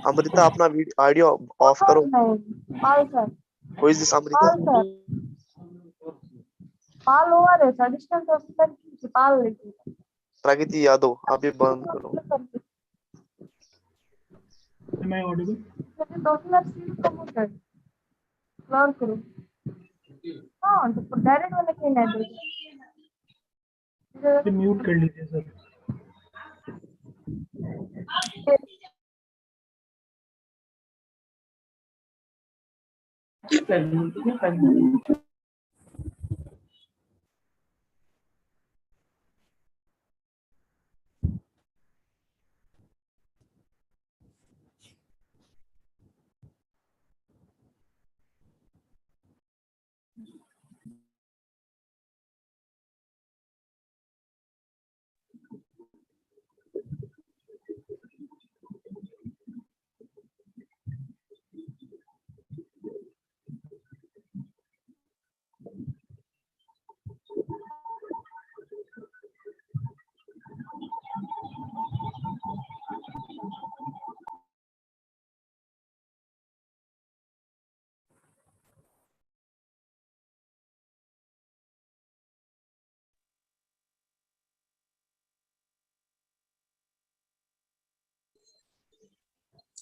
अमृता अपना audio of करो. Who is this Amrita? प्रगति यादव, आप ये बंद करो. Am I audible? म्यूट कर लीजिए sir.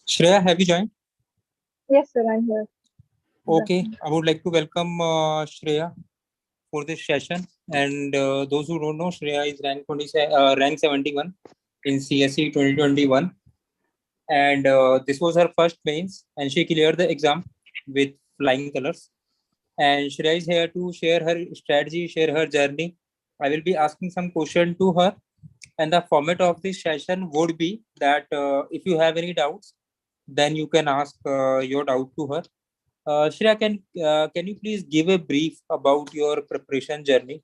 Shreya, have you joined? Yes, sir, I'm here. Okay, I would like to welcome Shreya for this session. And those who don't know, Shreya is rank 71 in CSE 2021. And this was her first mains, and she cleared the exam with flying colors. And Shreya is here to share her strategy, share her journey. I will be asking some question to her. And the format of this session would be that if you have any doubts, then you can ask your doubt to her. Shreya, can you please give a brief about your preparation journey?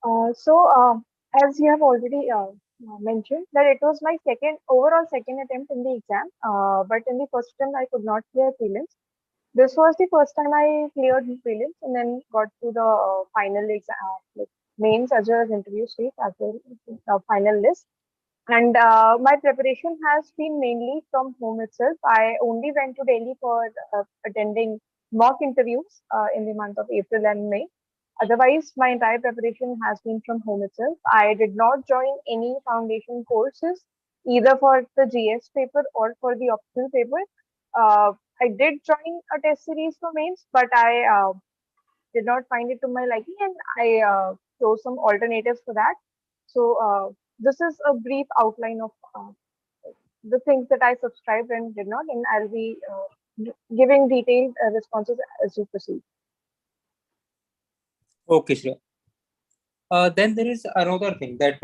As you have already mentioned, that it was my overall second attempt in the exam, but in the first attempt I could not clear prelims. This was the first time I cleared prelims and then got to the final exam, like mains as well as interview stage as well as the final list. And my preparation has been mainly from home itself. I only went to Delhi for attending mock interviews in the month of April and May. Otherwise, my entire preparation has been from home itself. I did not join any foundation courses, either for the GS paper or for the optional paper. I did join a test series for mains, but I did not find it to my liking, and I chose some alternatives for that. So this is a brief outline of the things that I subscribed and did not, and I'll be giving detailed responses as we proceed. Okay, Shreya. Then there is another thing that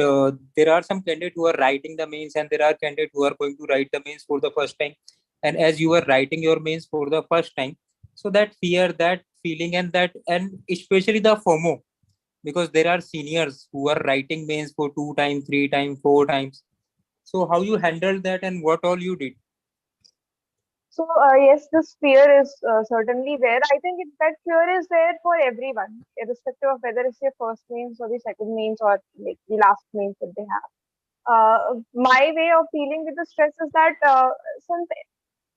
there are some candidates who are writing the mains and there are candidates who are going to write the mains for the first time. And as you are writing your mains for the first time, so that fear, that feeling, and especially the FOMO, because there are seniors who are writing mains for 2 times, 3 times, 4 times. So how you handled that and what all you did? So yes, this fear is certainly there. I think that fear is there for everyone, irrespective of whether it's their first mains or the second mains or like the last mains that they have. My way of dealing with the stress is that since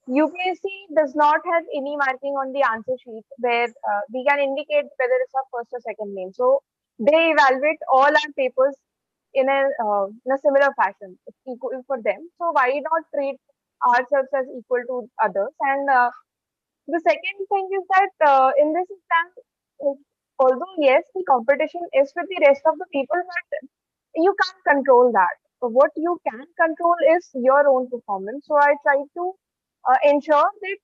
UPSC does not have any marking on the answer sheet where we can indicate whether it's our first or second main. So they evaluate all our papers in a similar fashion. It's equal for them. So why not treat ourselves as equal to others? And the second thing is that in this exam, although yes, the competition is with the rest of the people, but you can't control that. So what you can control is your own performance. So I try to ensure that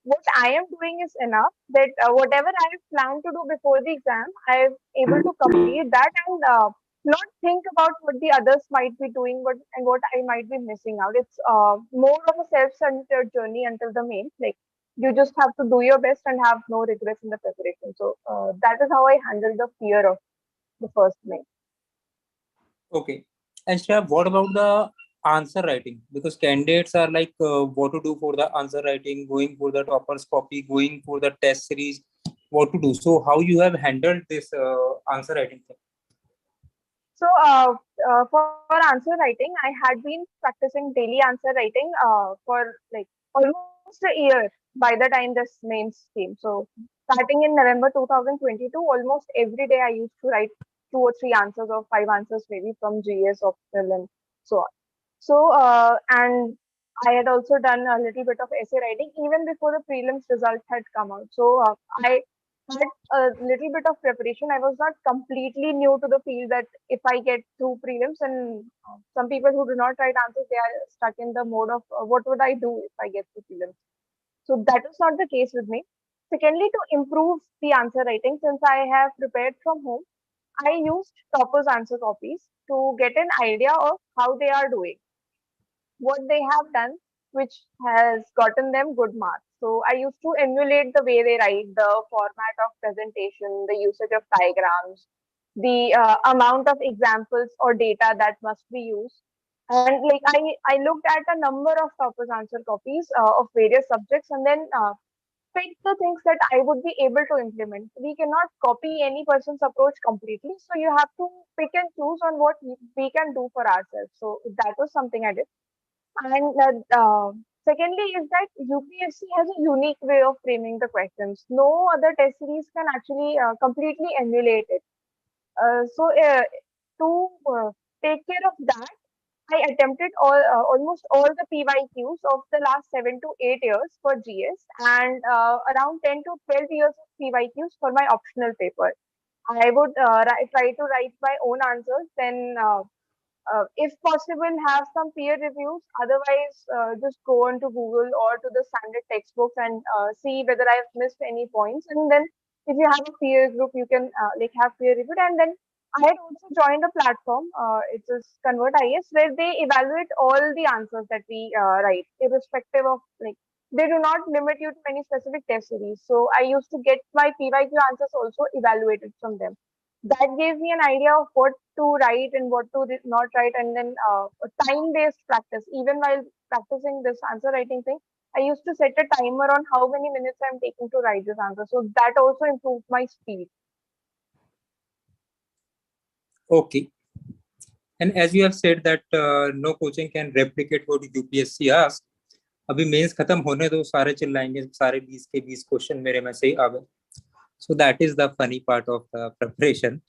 what I am doing is enough, that whatever I have planned to do before the exam, I am able to complete that and not think about what the others might be doing, and what I might be missing out. It's more of a self-centered journey until the main. Like you just have to do your best and have no regrets in the preparation. So that is how I handle the fear of the first main. Okay. And Shreya, what about the answer writing? Because candidates are like, what to do for the answer writing, going for the topper's copy, going for the test series, what to do. So how you have handled this answer writing thing? So for answer writing, I had been practicing daily answer writing for like almost a year by the time this mains came. So starting in November 2022, almost every day I used to write two or three answers or five answers maybe from GS, optional and so on. So and I had also done a little bit of essay writing even before the prelims result had come out. So I had a little bit of preparation. I was not completely new to the field that if I get through prelims, and some people who do not write answers, they are stuck in the mode of what would I do if I get through prelims. So that was not the case with me. Secondly, to improve the answer writing, since I have prepared from home, I used toppers answer copies to get an idea of how they are doing, what they have done, which has gotten them good marks. So I used to emulate the way they write, the format of presentation, the usage of diagrams, the amount of examples or data that must be used. And like I looked at a number of toppers answer copies of various subjects, and then pick the things that I would be able to implement. We cannot copy any person's approach completely, so you have to pick and choose on what we can do for ourselves. So that was something I did. And secondly, is that UPSC has a unique way of framing the questions. No other test series can actually completely emulate it. So to take care of that, I attempted almost all the PYQs of the last 7 to 8 years for GS, and around 10 to 12 years of PYQs for my optional paper. I would try to write my own answers, then if possible, have some peer reviews. Otherwise, just go on to Google or to the standard textbooks and see whether I've missed any points. And then, if you have a peer group, you can like have peer reviewed. And then I had also joined a platform. It is Convert IS, where they evaluate all the answers that we write, irrespective of like they do not limit you to any specific test series. So I used to get my PYQ answers also evaluated from them. That gave me an idea of what to write and what to not write, and then time based practice. Even while practicing this answer writing thing, I used to set a timer on how many minutes I'm taking to write this answer. So that also improved my speed. Okay. And as you have said that no coaching can replicate what UPSC asks, अभी mains खत्म होने दो, सारे चिल्लाएंगे, सारे 20 के 20 question मेरे में से आ गए. So that is the funny part of the preparation.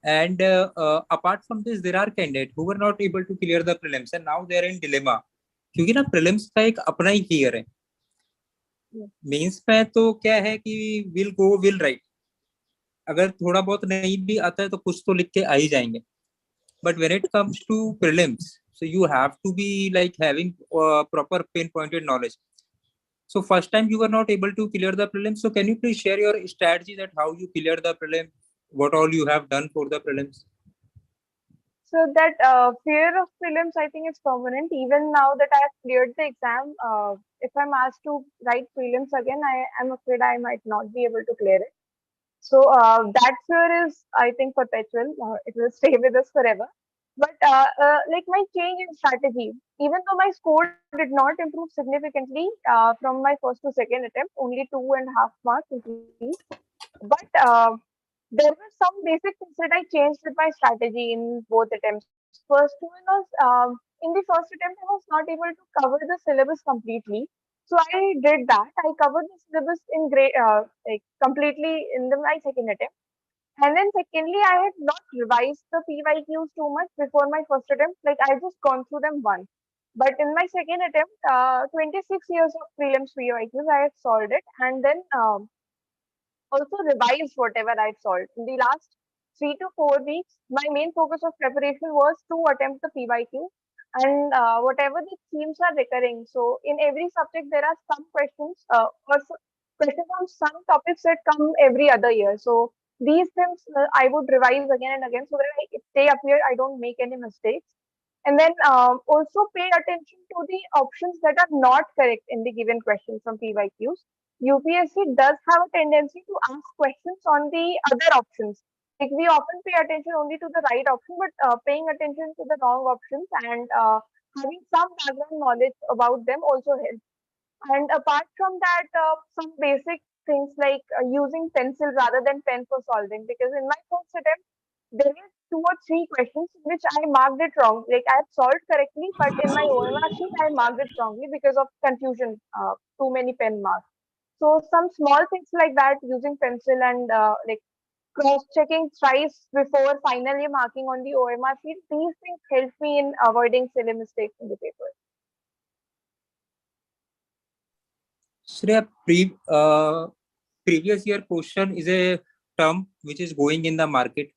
And apart from this, there are candidates who were not able to clear the prelims and now they are in dilemma. क्योंकि ना prelims का एक अपना ही fear है. Mains में तो क्या है कि will go will write. अगर थोड़ा बहुत नहीं भी आता है तो कुछ तो लिख के आ ही जाएंगे. But when it comes to prelims, so you have to be like having proper pinpointed knowledge. So first time you were not able to clear the prelims. So can you please share your strategy that how you clear the prelim, what all you have done for the prelims? So that fear of prelims, I think, is permanent. Even now that I have cleared the exam, if I'm asked to write prelims again, I am afraid I might not be able to clear it. So that fear is, I think, perpetual. It will stay with us forever. But like my change in strategy, even though my score did not improve significantly from my first to second attempt, only 2.5 marks increased. But there were some basic things that I changed with my strategy in both attempts. First one was in the first attempt, I was not able to cover the syllabus completely. So I did that. I covered the syllabus in great, like completely in my second attempt. And then secondly, I had not revised the PYQs too much before my first attempt. Like I just gone through them once. But in my second attempt, 26 years of prelims PYQs, I had solved it. And then also revised whatever I've solved. In the last 3 to 4 weeks, my main focus of preparation was to attempt the PYQ and whatever the themes are recurring. So in every subject, there are some questions or questions on some topics that come every other year. So These things I would revise again and again so that if they appear, I don't make any mistakes. And then also pay attention to the options that are not correct in the given question from PYQs. UPSC does have a tendency to ask questions on the other options. Like we often pay attention only to the right option, but paying attention to the wrong options and having some background knowledge about them also helps. And apart from that, some basic things like using pencil rather than pen for solving. Because in my first attempt, there were two or three questions which I marked it wrong. Like I had solved correctly, but in my OMR sheet I marked it wrongly because of confusion, too many pen marks. So some small things like that, using pencil and like cross-checking thrice before finally marking on the OMR sheet. These things help me in avoiding silly mistakes in the paper. Shreya, previous year question is a term which is going in the market.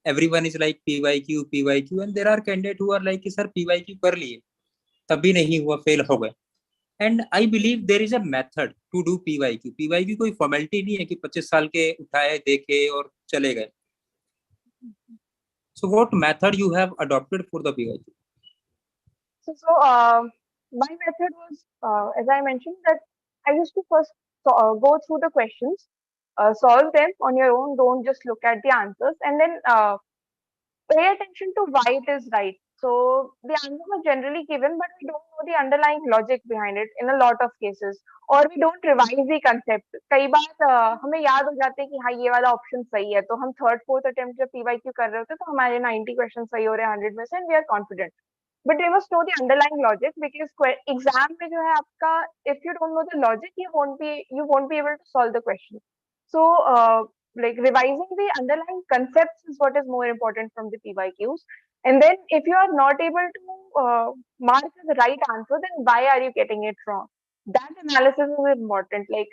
Everyone is like PYQ, and there are candidates who are like, sir, PYQ कर लिए, तभी नहीं हुआ, fail हो गए. And I believe there is a method to do PYQ. PYQ कोई formality नहीं है कि 25 साल के उठाए देखे और चले गए. So what method you have adopted for the PYQ? My method was, as I mentioned, that I used to first go through the questions, solve them on your own. Don't just look at the answers, and then pay attention to why it is right. So the answers are generally given, but we don't know the underlying logic behind it in a lot of cases, or we don't revise the concept. कई बार हमें याद हो जाते हैं कि हाँ ये वाला ऑप्शन सही है, तो हम थर्ड फोर्थ अटेम्प्ट जब PYQ कर रहे होते हैं तो हमारे 90 क्वेश्चन सही हो रहे हैं 100 में से, and we are confident. But we must know the underlying logic because exam में जो है आपका, if you don't know the logic, you won't be able to solve the question. So like revising the underlying concepts is what is more important from the PYQs. And then if you are not able to mark the right answer, then why are you getting it wrong? That analysis is important. Like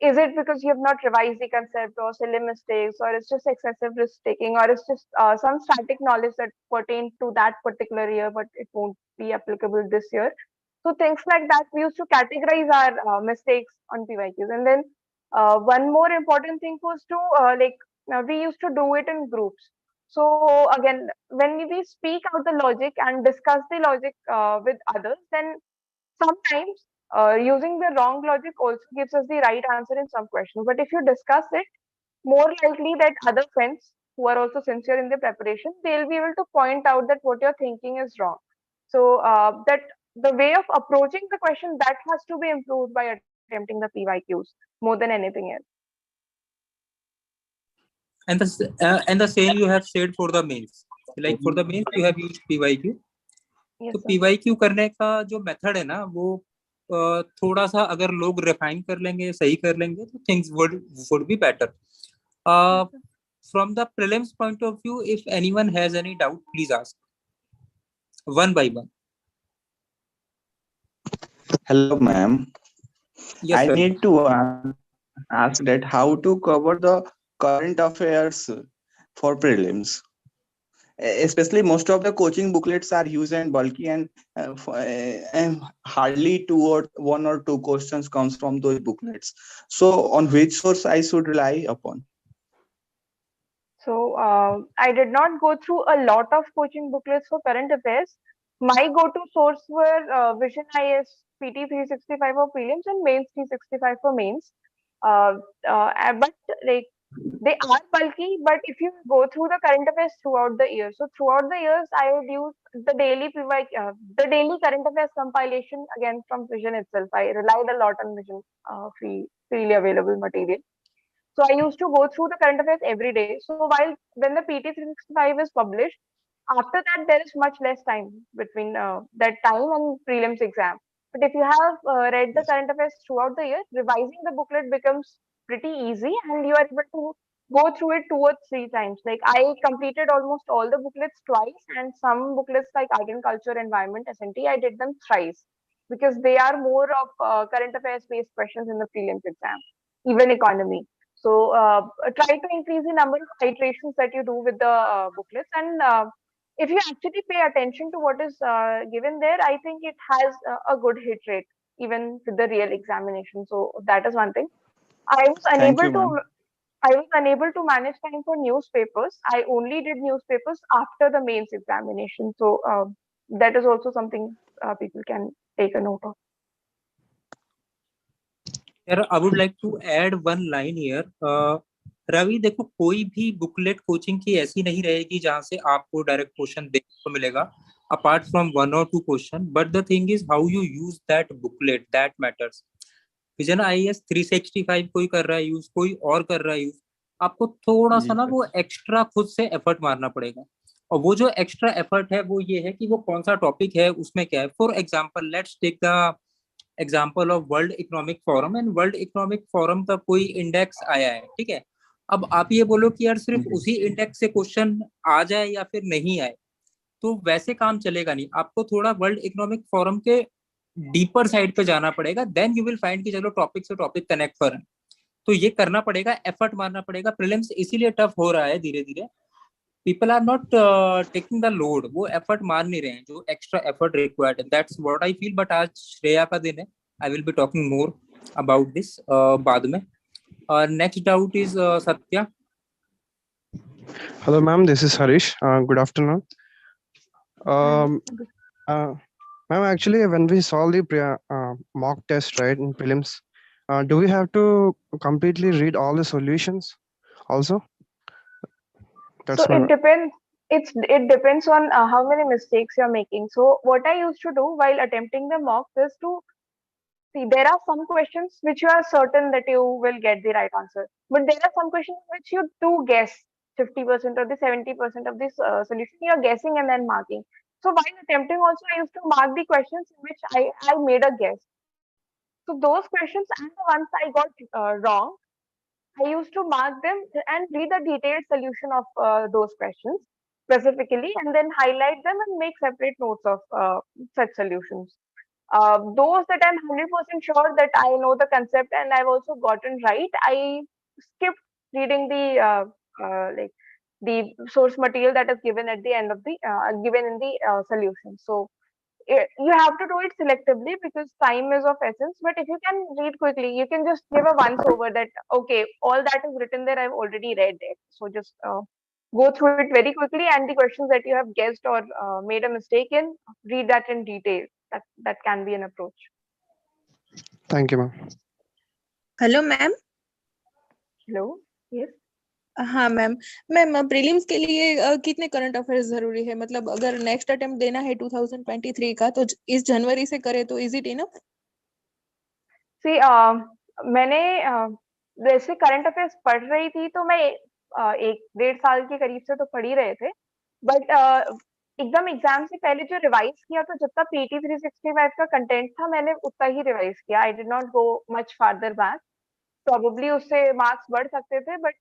is it because you have not revised the concept or silly mistakes, or it's just excessive risk taking, or it's just some static knowledge that pertain to that particular year but it won't be applicable this year. So things like that, we used to categorize our mistakes on PYQs. And then one more important thing was to we used to do it in groups. So again, when we speak out the logic and discuss the logic with others, then sometimes using the wrong logic also gives us the right answer in some questions. But if you discuss it, more likely that other friends who are also sincere in their preparation, they'll be able to point out that what you're thinking is wrong. So that the way of approaching the question, that has to be improved by attempting the PYQs more than anything else. And the same you have said for the mains. Like for the mains you have used PYQ. Yes, तो sir. PYQ करने का जो method है ना, वो थोड़ा सा अगर लोग रिफाइन कर लेंगे, सही कर लेंगे, तो things would be better. From the prelims point of view, if anyone has any doubt, please ask one by one. Hello, ma'am. Yes, I sir. need to ask that how to cover the current affairs for prelims. Especially most of the coaching booklets are huge and bulky, and hardly one or two questions comes from those booklets. So on which source I should rely upon? So I did not go through a lot of coaching booklets for current affairs. My go-to source were Vision IS PT 365 for prelims and Mains 365 for mains. But like they are bulky, but if you go through the current affairs throughout the year, so throughout the years, I would use the daily the daily current affairs compilation again from Vision itself. I relied a lot on Vision freely available material. So I used to go through the current affairs every day. So when the PT 365 is published, after that there is much less time between that time and prelims exam. But if you have read the current affairs throughout the year, revising the booklet becomes pretty easy, and you are able to go through it 2 or 3 times. Like I completed almost all the booklets twice, and some booklets like art and culture, environment, SNT, I did them thrice because they are more of current affairs based questions in the prelims exam, even economy. So try to increase the number of iterations that you do with the booklets, and if you actually pay attention to what is given there, I think it has a good hit rate even with the real examination. So that is one thing. I was Thank unable you, to. ma'am. I was unable to manage time for newspapers. I only did newspapers after the mains examination. So that is also something people can take a note of. यार I would like to add one line here. Ravi देखो, कोई भी booklet coaching की ऐसी नहीं रहेगी जहां से आपको डायरेक्ट क्वेश्चन देखने को मिलेगा अपार्ट फ्रॉम वन और two question, but the thing is how you use that booklet, that matters. Vision IAS 365 कोई कर रहा है यूज, कोई और कर रहा है यूज, आपको थोड़ा सा ना वो एक्स्ट्रा खुद से एफर्ट मारना पड़ेगा। और वो जो एक्स्ट्रा एफर्ट है वो ये है कि वो कौन सा टॉपिक है, उसमें क्या है। For example let's take the example of World Economic Forum, and World Economic Forum का कोई इंडेक्स आया है, ठीक है। अब आप ये बोलो कि यार सिर्फ उसी इंडेक्स से क्वेश्चन आ जाए या फिर नहीं आए, तो वैसे काम चलेगा नहीं। आपको थोड़ा वर्ल्ड इकोनॉमिक फोरम के डीपर साइड पे जाना पड़ेगा, देन यू विल फाइंड कि चलो टॉपिक से टॉपिक कनेक्ट कर रहे हैं। तो ये करना पड़ेगा, एफर्ट मारना पड़ेगा। प्रीलिम्स इसीलिए टफ हो रहा है धीरे धीरे, people are not taking the load, वो एफर्ट मार नहीं रहे हैं जो एक्स्ट्रा एफर्ट रिक्वायर्ड है। That's what I feel. But आज श्रेया का दिन है, I will be talking more about this बाद में। Next doubt is Satya. Hello, ma'am. This is Harish. Good afternoon. Ma'am, actually, when we solve the mock test, right, in prelims, do we have to completely read all the solutions also? That's So my it depends. It depends on how many mistakes you're making. So what I used to do while attempting the mocks is to see, there are some questions which you are certain that you will get the right answer, but there are some questions which you do guess 50% or the 70% of this solution you're guessing and then marking. So while attempting also, I used to mark the questions in which I made a guess. So those questions and the ones I got wrong, I used to mark them and read the detailed solution of those questions specifically, and then highlight them and make separate notes of such solutions. Those that I'm 100% sure that I know the concept and I've also gotten right, I skipped reading the like the source material that is given at the end of the given in the solution. So you have to do it selectively because time is of essence. But if you can read quickly, you can just give a once over that, okay, all that is written there, I've already read it. So just go through it very quickly, and the questions that you have guessed or made a mistake in, read that in detail. That can be an approach. Thank you, ma'am. Hello ma'am. Hello. Yes. हाँ ma'am, ma'am prelims के लिए कितने current affairs जरूरी है? मतलब अगर next attempt देना है 2023 का, तो इस जनवरी से करे तो इज इट इनफ? सी मैंने वैसे करंट अफेयर्स पढ़ रही थी, तो मैं 1-1.5 साल के करीब से तो पढ़ ही रहे थे, बट एकदम एग्जाम से पहले जो रिवाइज किया, तो जितना पीटी 365 का कंटेंट था मैंने उतना ही रिवाइज किया। I did not go much farther back. Probably उससे मार्क्स बढ़ सकते थे, बट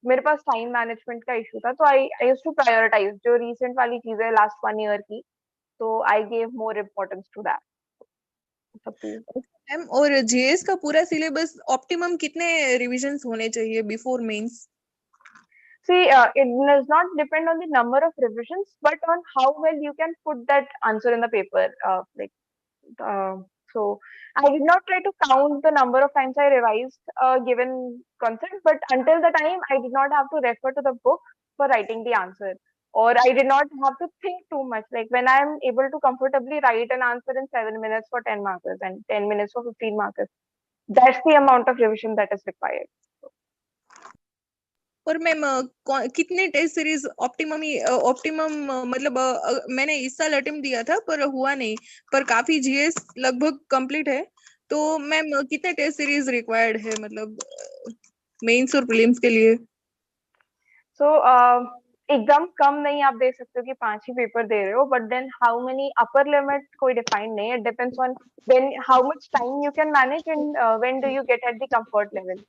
मेरे पास टाइम मैनेजमेंट का इशू था, तो आई यूज्ड टू प्रायोरिटाइज जो रीसेंट वाली चीजें लास्ट 1 ईयर की, तो I gave more importance to that. Ma'am, और जीएस का पूरा सिलेबस ऑप्टिमम कितने रिविजन्स होने चाहिए before mains? See, it does not depend on the number of revisions, but on how well you can put that answer in the paper. So I did not try to count the number of times I revised a given concept, but until the time I did not have to refer to the book for writing the answer, or I did not have to think too much. Like when I am able to comfortably write an answer in 7 minutes for 10 markers and 10 minutes for 15 markers, that's the amount of revision that is required. और ma'am कितने test series optimum मतलब मैंने इस साल attempt दिया था पर हुआ नहीं, पर काफी जीएस लगभग कंप्लीट है, तो मैम कितने टेस्ट सीरीज रिक्वायर्ड है मतलब मेंस और प्रीलिम्स के लिए? So एकदम कम नहीं आप दे सकते हो कि 5 ही पेपर दे रहे हो, but then how many upper limit कोई डिफाइंड नहीं है। It depends on then how much time you can manage and when do you get at the comfort level.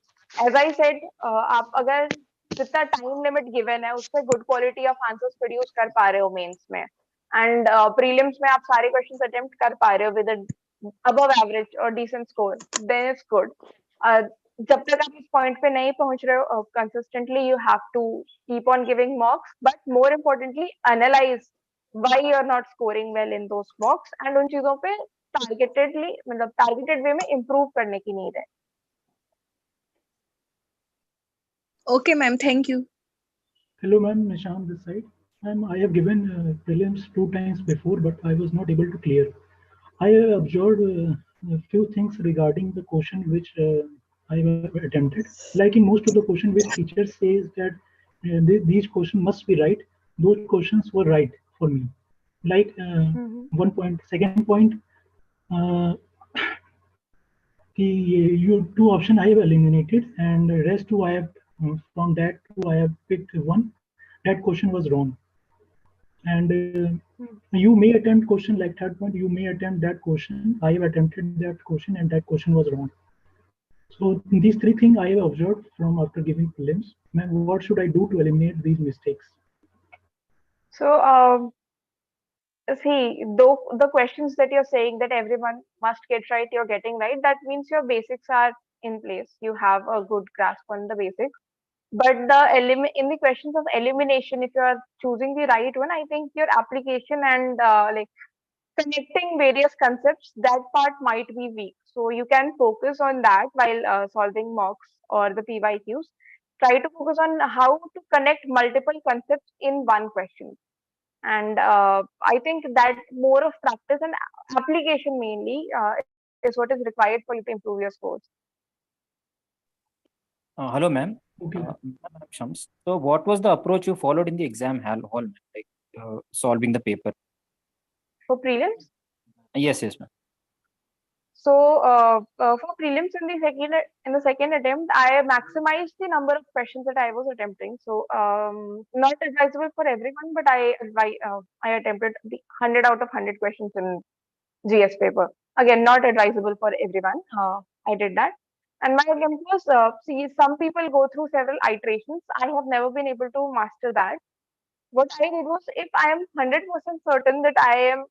As I said, आप अगर जितना टाइम लिमिट गिवन है उससे good quality of answers produce कर पा रहे हो मेंस में, एंड प्रीलिम्स में आप सारे क्वेश्चंस अटेम्प्ट कर पा रहे हो विद अबव एवरेज और decent score, then it's good. जब तक आप इस पॉइंट पे नहीं पहुंच रहे हो consistently, you have to keep on giving mocks, but more importantly analyze why you are not scoring well in those mocks, and उन चीजों पे टारगेटेडली मतलब टारगेटेड वे में इम्प्रूव करने की नीड है। Okay, ma'am. Thank you. Hello, ma'am. Nishant this side. Ma'am, I have given prelims 2 times before, but I was not able to clear. I observed a few things regarding the question which I have attempted. Like in most of the question which teacher says that these questions must be right, those questions were right for me. Like one point. Second point, uh, the you two option I have eliminated, and the rest two I have from that two I have picked one. That question was wrong, and you may attempt question like third point. You may attempt that question. I have attempted that question, and that question was wrong. So these three things I have observed from after giving prelims. Man, what should I do to eliminate these mistakes? So, see, though the questions that you're saying that everyone must get right, you're getting right, that means your basics are in place. You have a good grasp on the basics. But in the questions of elimination, if you are choosing the right one, I think your application and like connecting various concepts, that part might be weak. So you can focus on that while solving mocks or the PYQs. Try to focus on how to connect multiple concepts in one question. And I think that more of practice and application mainly is what is required for you to improve your scores. Hello, ma'am. Okay. Ma'am Shams. So, what was the approach you followed in the hall, ma'am? Like solving the paper? For prelims, Yes, ma'am. so for prelims in the second attempt, I maximized the number of questions that I was attempting. So not advisable for everyone, but I attempted the 100 out of 100 questions in GS paper. Again, not advisable for everyone. I did that. And my attempt was, see, some people go through several iterations. I have never been able to master that. What I did was, if I am 100% certain that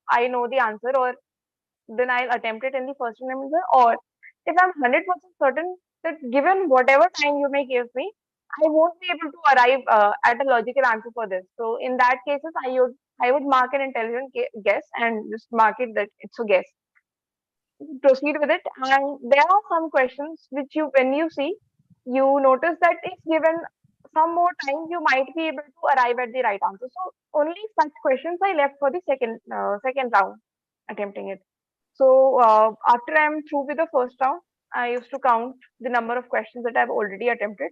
I know the answer, or then I'll attempt it in the first attempt. Or if I'm 100% certain that given whatever time you may give me, I won't be able to arrive at a logical answer for this. So in that cases, I would mark an intelligent guess and just mark it that it's a guess. Proceed with it. And there are some questions which when you see, you notice that if given some more time, you might be able to arrive at the right answer. So only such questions I left for the second round attempting it. So after I'm through with the first round, I used to count the number of questions that I've already attempted,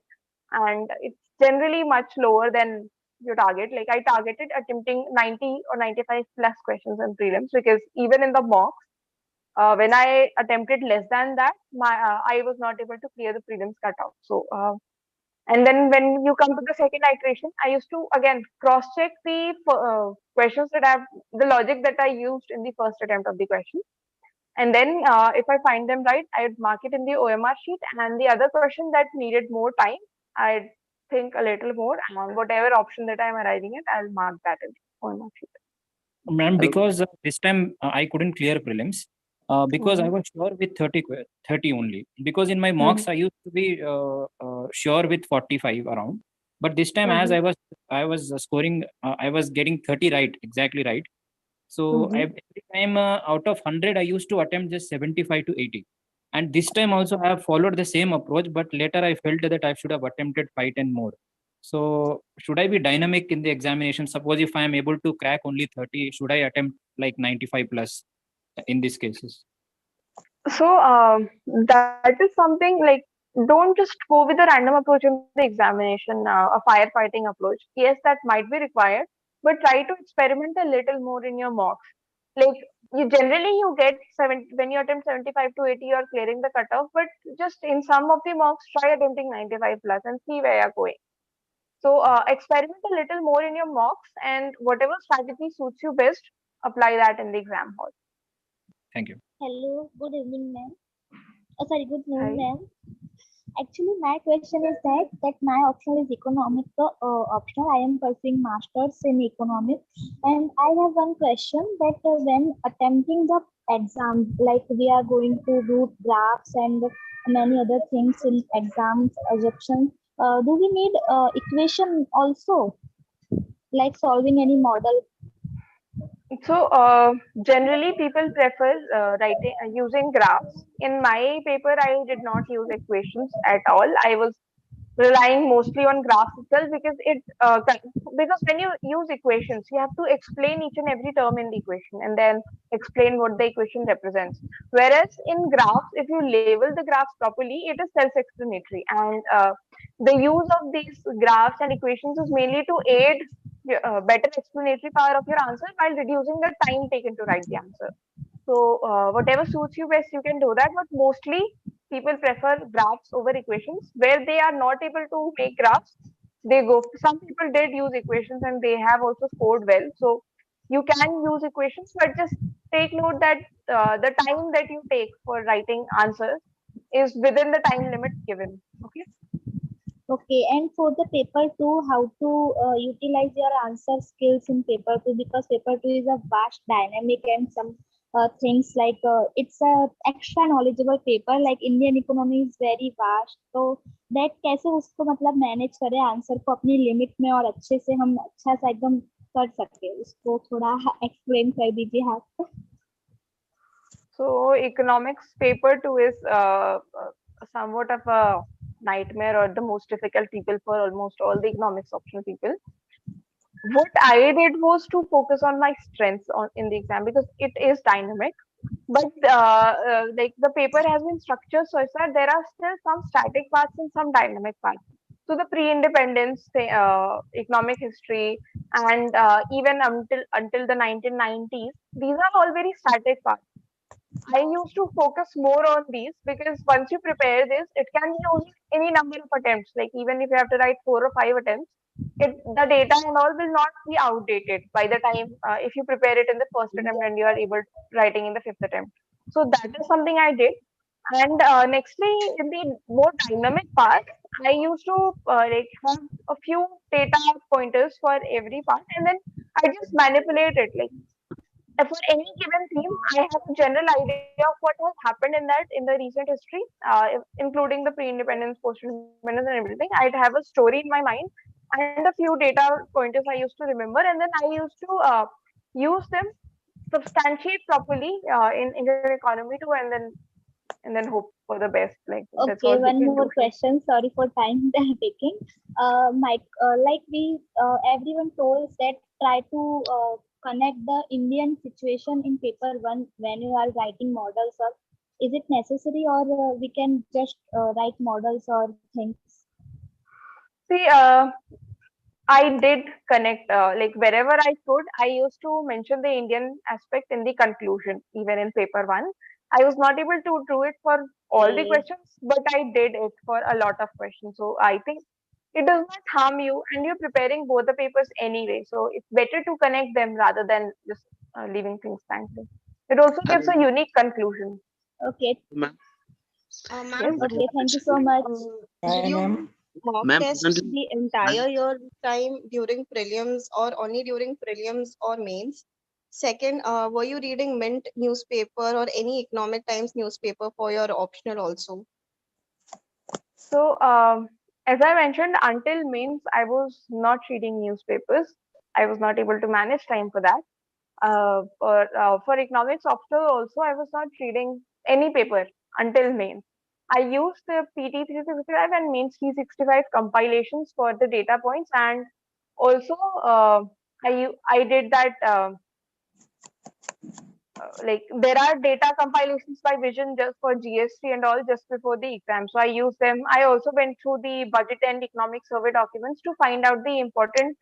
and it's generally much lower than your target. Like I targeted attempting 90 or 95 plus questions in prelims, because even in the mocks, when I attempted less than that, I was not able to clear the prelims cutoff. So and then when you come to the second iteration, I used to again cross check the questions that the logic that I used in the first attempt of the question. And then if I find them right, I'd mark it in the OMR sheet. And the other question that needed more time, I'd think a little more. And whatever option that I'm arriving at, I'll mark that in the OMR sheet. Ma'am, because this time I couldn't clear prelims because I was sure with 30 only. Because in my mocks I used to be sure with 45 around. But this time, as I was scoring, I was getting 30 right, exactly right. So every time out of 100, I used to attempt just 75 to 80. And this time also I have followed the same approach, but later I felt that I should have attempted 5 and more. So should I be dynamic in the examination? Suppose if I am able to crack only 30, should I attempt like 95 plus in these cases? So that is something like, don't just go with a random approach in the examination, a firefighting approach. Yes, that might be required, but try to experiment a little more in your mocks. Like you get when you attempt 75 to 80, you're clearing the cutoff, but just in some of the mocks, try attempting 95 plus and see where you're going. So experiment a little more in your mocks, and whatever strategy suits you best, apply that in the exam hall. Thank you. Hello, good evening, ma'am. Oh, sorry, good noon, Hi. ma'am. Actually, my question is that my option is economic optional. I am pursuing masters in economics, and I have one question that when attempting the exam, like we are going to do graphs and many other things in exams, assumptions, do we need equation also, like solving any model? So generally, people prefer writing using graphs. In my paper, I did not use equations at all. I was relying mostly on graphs itself, because because when you use equations, you have to explain each and every term in the equation and then explain what the equation represents. Whereas in graphs, if you label the graphs properly, it is self-explanatory, and the use of these graphs and equations is mainly to aid better explanatory power of your answer while reducing the time taken to write the answer. So whatever suits you best, you can do that. But mostly people prefer graphs over equations. Where they are not able to make graphs, they go. Some people did use equations and they have also scored well. So you can use equations, but just take note that the time that you take for writing answers is within the time limit given. Okay. Okay, and for the paper two, how to utilize your answer skills in paper two, because paper two is a vast, dynamic, and some things like it's a extra knowledgeable paper. Like Indian economy is very vast, तो that कैसे उसको मतलब manage करें answer को अपनी limit में और अच्छे से हम अच्छा सा एकदम कर सके, उसको थोड़ा एक्सप्लेन कर दीजिए आप. So economics paper two is somewhat of a nightmare or the most difficult people for almost all the economics optional people. What I did was to focus on my strengths in the exam, because it is dynamic. But like the paper has been structured so that there are still some static parts and some dynamic parts. So the pre-independence economic history, and even until the 1990s, these are all very static parts. I used to focus more on these, because once you prepare this, it can be used any number of attempts. Like even if you have to write 4 or 5 attempts, the data and all will not be outdated by the time if you prepare it in the first attempt and you are able writing in the fifth attempt. So that is something I did. And nextly, in the more dynamic part, I used to like have a few data pointers for every part, and then I just manipulate it. Like for any given theme, I have a general idea of what has happened in the recent history, including the pre-independence, post-independence, and everything. I'd have a story in my mind and a few data pointers I used to remember, and then I used to use them, substantiate properly in Indian economy too, and then hope for the best. Like that's Okay, all we one can more do. question. Sorry for time they are taking. Mike, like everyone told that try to connect the Indian situation in paper one when you are writing models, or is it necessary, or we can just write models or things? See, I did connect, like wherever I could, I used to mention the Indian aspect in the conclusion, even in paper one. I was not able to do it for all the Okay. questions, but I did it for a lot of questions. So I think it does not harm you, and you're preparing both the papers anyway. So it's better to connect them rather than just leaving things standing. It also gives a unique conclusion. Okay. Ma'am, Yes. Okay. Thank you so much. Did you mock ma'am, test the ma'am, entire year time during prelims or only during prelims or mains? Second, were you reading Mint newspaper or any Economic Times newspaper for your optional also? So, as I mentioned, until mains, I was not reading newspapers. I was not able to manage time for that. For economics optional also, I was not reading any paper until mains. I used the PT 365 and mains 365 compilations for the data points, and also I did that. Like there are data compilations by Vision just for GST and all just before the exam. So I use them. I also went through the budget and economic survey documents to find out the important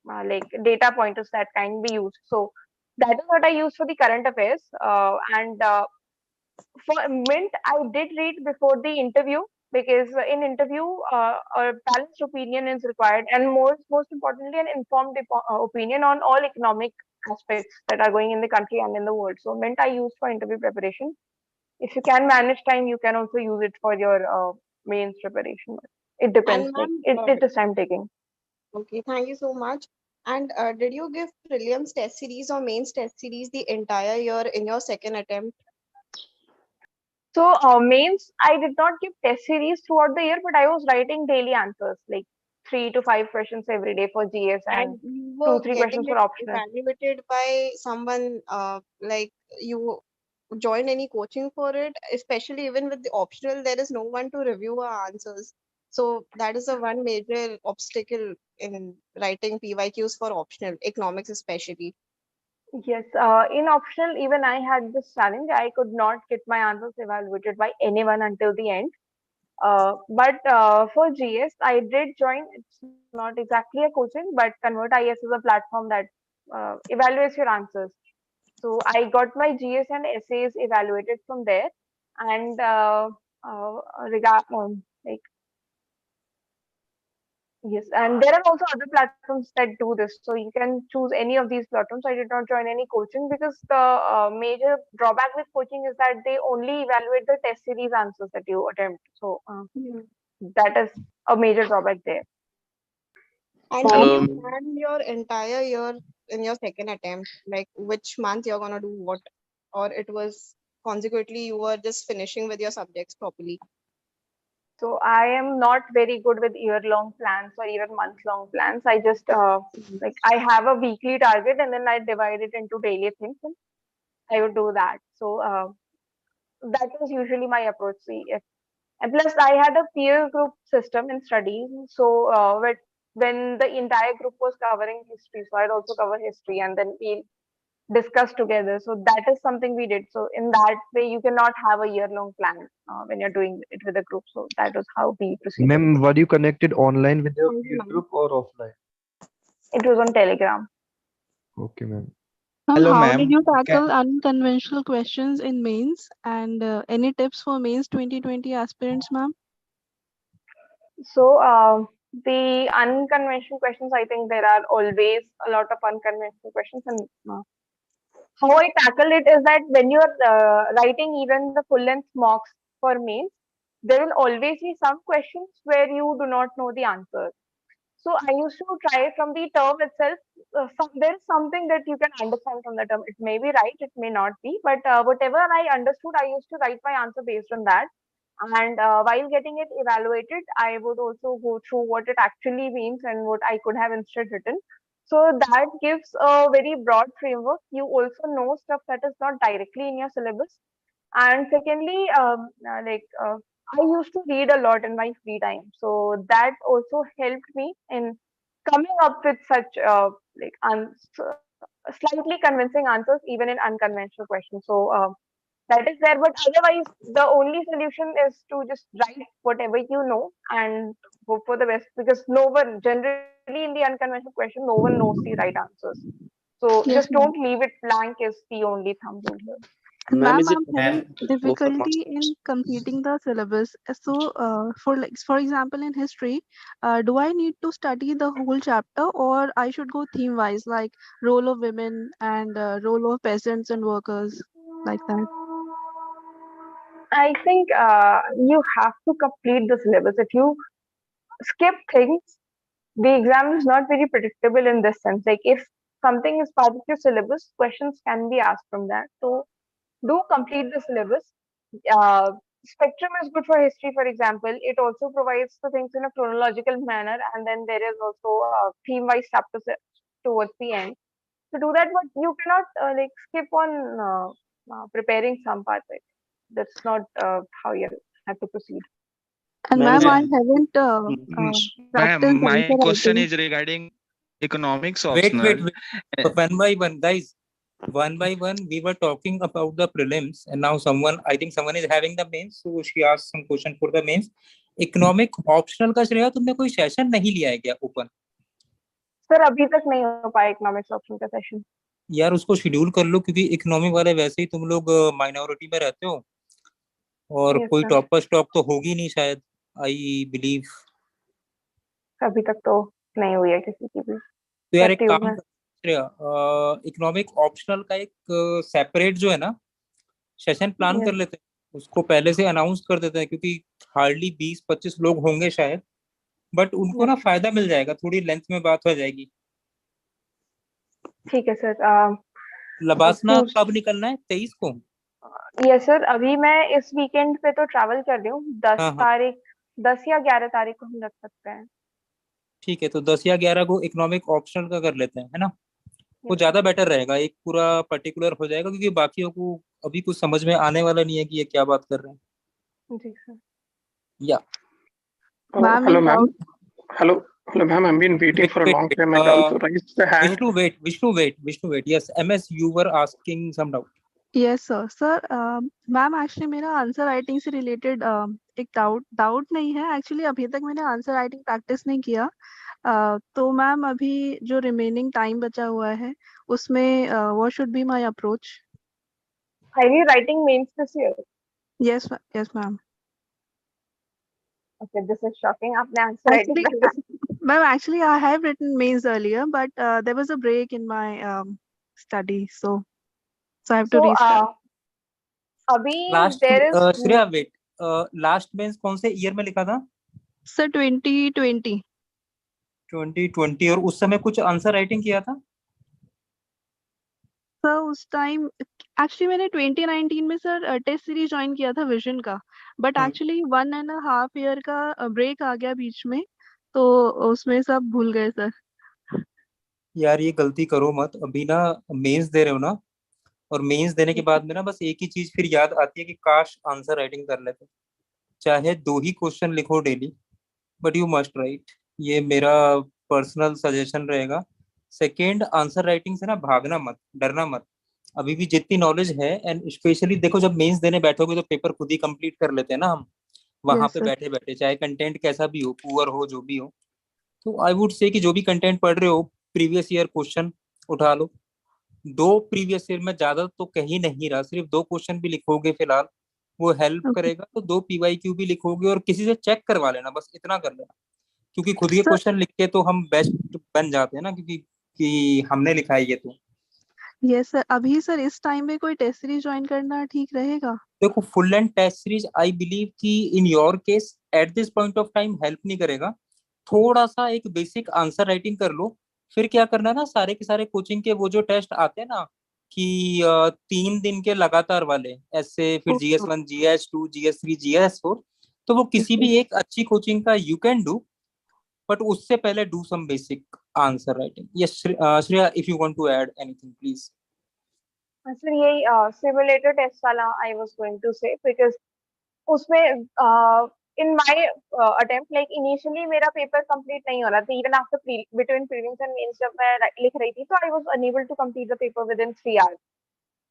like data pointers that can be used. So that is what I use for the current affairs. And for Mint, I did read before the interview, because in interview, a balanced opinion is required, and most importantly, an informed opinion on all economic aspects that are going in the country and in the world. So Mint I used for interview preparation. If you can manage time, you can also use it for your mains preparation. It depends. And Like ma'am, it is time taking. okay, thank you so much. And did you give prelims test series or mains test series the entire year in your second attempt? So mains, I did not give test series throughout the year, but I was writing daily answers, like 3 to 5 questions every day for GS And and you two, were three getting questions for it optional. evaluated by someone like you joined any coaching for it, especially even with the optional, there is no one to review our answers. So that is a one major obstacle in writing PYQs for optional, economics especially. Yes, in optional, even I had this challenge. I could not get my answers evaluated by anyone until the end. But for GS, I did join. It's not exactly a coaching, but Convert IS is a platform that evaluates your answers. So I got my GS and essays evaluated from there, and regard like yes, and there are also other platforms that do this. So you can choose any of these platforms. I did not join any coaching because the major drawback with coaching is that they only evaluate the test series answers that you attempt. So that is a major drawback there. And did Hello. you plan your entire year in your second attempt, like which month you're gonna do what, or it was consequently you were just finishing with your subjects properly? So I am not very good with year-long plans or even month-long plans. I just like I have a weekly target and then I divide it into daily things and I would do that. So that was usually my approach. See, if and plus I had a peer group system in studies. So when the entire group was covering history, so I'd also cover history and then we discuss together. So that is something we did. So in that way, you cannot have a year-long plan when you're doing it with a group. So that was how we proceeded. Ma'am, were you connected online with your Thank you, peer ma'am. group or offline? It was on Telegram. Okay, ma'am. Hello, How did ma'am. you tackle unconventional questions in mains, and any tips for mains 2020 aspirants, ma'am? So the unconventional questions, I think there are always a lot of unconventional questions, and how I tackle it is that when you're writing even the full length mocks for mains, there will always be some questions where you do not know the answer. So I used to try from the term itself. There is something that you can understand from the term. It may be right, it may not be, but whatever I understood, I used to write my answer based on that. And while getting it evaluated, I would also go through what it actually means and what I could have instead written. So that gives a very broad framework. You also know stuff that is not directly in your syllabus. And secondly, I used to read a lot in my free time, so that also helped me in coming up with such slightly convincing answers, even in unconventional questions. So that is there, but otherwise, the only solution is to just write whatever you know and hope for the best, because no one generally in the unconventional question, no one knows the right answers. So just Yes, don't ma'am. leave it blank is the only thumb rule here. And Ma'am, ma'am, is it I'm possible having And to go for difficulty master? in completing the syllabus. So, for example, in history, do I need to study the whole chapter, or I should go theme wise, like role of women and role of peasants and workers, like that? I think you have to complete the syllabus. If you skip things, the exam is not very predictable in this sense. Like if something is part of your syllabus, questions can be asked from that. So do complete the syllabus. Uh, Spectrum is good for history, for example. It also provides the things in a chronological manner, and then there is also theme-wise chapters towards the end. To do that, but you cannot like skip on preparing some parts. Like, that's not how you have to proceed. And Ma'am, is ma'am, it I and haven't Ma'am, practiced my answer question writing. is regarding economics wait, optional. wait, wait. One by one, guys. One by one, we were talking about the prelims, and now I think someone is having the mains, so she asked some question for the mains. Economic optional का श्रेया तुमने कोई session नहीं लिया है क्या open? Sir अभी तक नहीं हो पाया इकोनॉमिक्स ऑप्शन का सेशन. यार उसको शेड्यूल कर लो, क्योंकि इकोनॉमिक वाले वैसे ही तुम लोग माइनॉरिटी में रहते हो और Yes, कोई sir. टॉपर स्टॉक तो होगी नहीं शायद, आई बिलीव. अभी तक तो नहीं हुई है किसी की भी. तो यार एक करती हूँ काम मैं. कर श्रेया, इकोनॉमिक ऑप्शनल का एक सेपरेट जो है ना सेशन प्लान कर Yes. लेते हैं, उसको पहले से अनाउंस कर देते हैं, क्योंकि हार्डली 20-25 लोग होंगे शायद, बट उनको ना Yes. फायदा मिल जाएगा, थोड़ी लेंथ में बात हो जाएगी. ठीक है सर. लबासना कब निकलना है? 23 को. यस सर, अभी मैं इस वीकेंड पे तो ट्रैवल कर रही हूँ. 10 हाँ हाँ तारीख 10 या 11 तारीख को हम रख सकते हैं. ठीक है, तो 10 या 11 को इकोनॉमिक ऑप्शनल का कर लेते हैं, है ना? वो Yes, ज्यादा बेटर रहेगा, एक पूरा पर्टिकुलर हो जाएगा, क्योंकि बाकियों को अभी कुछ समझ में आने वाला नहीं है कि ये क्या बात कर रहे हैं. जी सर. या Ma'am, Hello, in ma'am. doubt. Hello, ma'am. I've been waiting Wait, for a wait, long wait. time. I also raised the hand. Vishnu, wait. Yes, MS, you were asking some doubt. Yes, sir. Sir, ma'am actually मेरा answer writing से related एक doubt नहीं है। Actually अभी तक मैंने answer writing practice नहीं किया। तो मैम अभी जो रिमेनिंग टाइम बचा हुआ है उसमें what should be my approach? Are you writing mains this year? Yes ma'am. Okay, this is shocking. आपने answer writing Actually, practice ma'am, actually I have written mains earlier, but there was a break in my study, so I have to So restart. अभी last there is Shreya wait, last mains कौन से year में लिखा था? Sir 2020। 2020। और उस समय कुछ आंसर राइटिंग किया था? सर उस टाइम एक्चुअली मैंने 2019 में सर टेस्ट सीरीज ज्वाइन किया था विजन का, बट एक्चुअली 1.5 ईयर का ब्रेक आ गया बीच में, तो उसमें सब भूल गए सर। यार ये गलती करो मत, अभी ना मेंस दे रहे हो ना, और मेंस देने के बाद में ना बस एक ही चीज फिर याद आती है कि काश आंसर राइटिंग कर लेते। चाहे 2 ही क्वेश्चन लिखो daily, but you must write. ये मेरा पर्सनल सजेशन रहेगा। सेकेंड, आंसर राइटिंग से ना भागना मत, डरना मत। अभी भी जितनी नॉलेज है, एंड स्पेशली देखो जब मेंस देने बैठोगे तो पेपर खुद ही कंप्लीट कर लेते हैं ना हम, वहां यस पे सर। बैठे बैठे, चाहे कंटेंट कैसा भी हो, पुअर हो, जो भी हो। तो आई वुड से कि जो भी कंटेंट पढ़ रहे हो, प्रीवियस ईयर क्वेश्चन उठा लो। 2 प्रीवियस ईयर में, ज्यादा तो कहीं नहीं रहा, सिर्फ 2 क्वेश्चन भी लिखोगे फिलहाल, वो हेल्प ओके करेगा। तो 2 पीवाईक्यू भी लिखोगे और किसी से चेक करवा लेना, बस इतना कर लेना। क्योंकि खुद के सर। क्वेश्चन लिख के तो हम बेस्ट बन जाते हैं ना, क्योंकि कि हमने लिखा है ये। तो यस सर, अभी सर इस टाइम में कोई टेस्ट सीरीज ज्वाइन करना ठीक रहेगा? देखो, full and test series I believe कि in your case at this point of time help नहीं करेगा। थोड़ा सा एक बेसिक आंसर राइटिंग कर लो। फिर क्या करना है ना, सारे के सारे कोचिंग के वो जो टेस्ट आते हैं ना, कि 3 दिन के लगातार वाले, ऐसे फिर okay GS1, GS2, GS3, GS4, तो वो किसी सर। भी एक अच्छी कोचिंग का यू कैन डू। बट उससे पहले do some basic answer writing. Yes Shreya, if you want to add anything please. Sir यही सिमुलेटर टेस्ट वाला I was going to say, because उसमें in my attempt like initially मेरा paper complete नहीं हो रहा था, even after between prelims and mains जब मैं लिख रही थी, तो I was unable to complete the paper within 3 hours.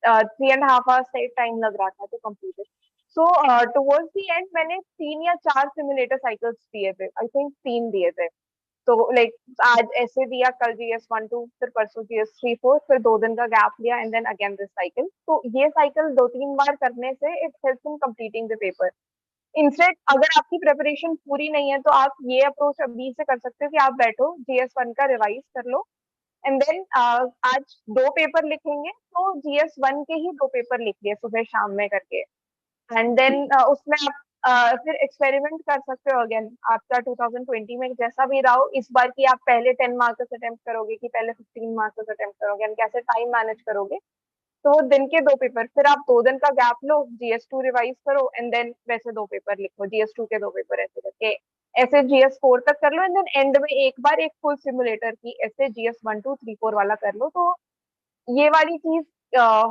3.5 hours time लग रहा था to complete it. So towards the end मैंने 3 या 4 सिमुलेटर साइकिल्स दिए थे, आई थिंक 3 दिए थे। तो लाइक आज ऐसे दिया, कल GS1 2, फिर परसों GS3 4, फिर 2 दिन का गैप लिया, and then again this cycle. तो ये साइकिल 2-3 बार करने से it helps in completing the paper. Instead अगर आपकी प्रिपरेशन पूरी नहीं है, तो आप ये अप्रोच अभी से कर सकते हो कि आप बैठो, GS1 का रिवाइज कर लो, एंड देन आज 2 पेपर लिखेंगे, तो GS1 के ही 2 पेपर लिख लिए सुबह शाम में करके, एंड देन उसमें आप फिर एक्सपेरिमेंट कर सकते हो अगेन। आपका 2020 में जैसा भी रहा हो, इस बार की आप पहले 10 मार्क्स अटेम्प्ट करोगे कि पहले 15 मार्क्स अटेम्प्ट करोगे, एंड कैसे टाइम मैनेज करोगे। तो वो दिन के 2 पेपर, फिर आप 2 दिन का गैप लो, GS2 रिवाइज करो, एंड देन वैसे 2 पेपर लिखो, GS2 के 2 पेपर ऐसे करके, ऐसे GS4 तक कर लो, एंड देन एंड में एक बार एक फुल सिमुलेटर की ऐसे GS1 2 3 4 वाला कर लो। तो ये वाली चीज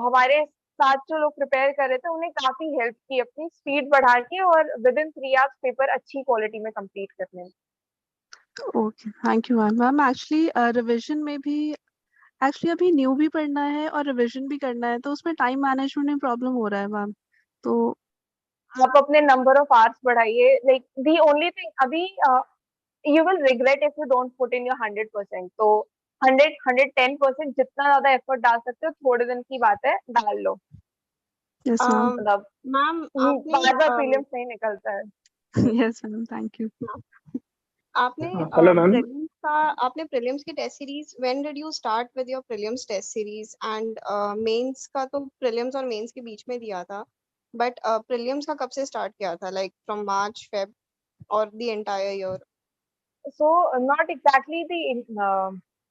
हमारे साथ जो लोग प्रिपेयर कर रहे थे, उन्हें काफी हेल्प की अपनी स्पीड बढ़ा के, और विद इन 3 आवर्स पेपर अच्छी क्वालिटी में कंप्लीट करने में। Okay, thank you ma'am. Ma'am actually revision में भी एक्चुअली अभी न्यू भी पढ़ना है और रिवीजन भी करना है, तो उसमें टाइम मैनेजमेंट में प्रॉब्लम हो रहा है मैम। तो आप अपने नंबर ऑफ आवर्स बढ़ाइए, लाइक दी ओनली थिंग अभी you will regret if you don't put in your 100%। तो 110% जितना ज्यादा एफर्ट डाल सकते हो, थोड़े दिन की बात है, डाल लो। Yes ma'am. मतलब मैम आपने बार बार प्रीलिम्स नहीं निकलता है। Yes ma'am, thank you. आपने Hello, ma'am. आपने प्रीलिम्स की test series, when did you start with your prelims test series? And mains का तो प्रीलिम्स और मेंस के बीच में दिया था, बट प्रीलिम्स का कब से स्टार्ट किया था, लाइक फ्रॉम मार्च, फेब और the entire year? So not exactly the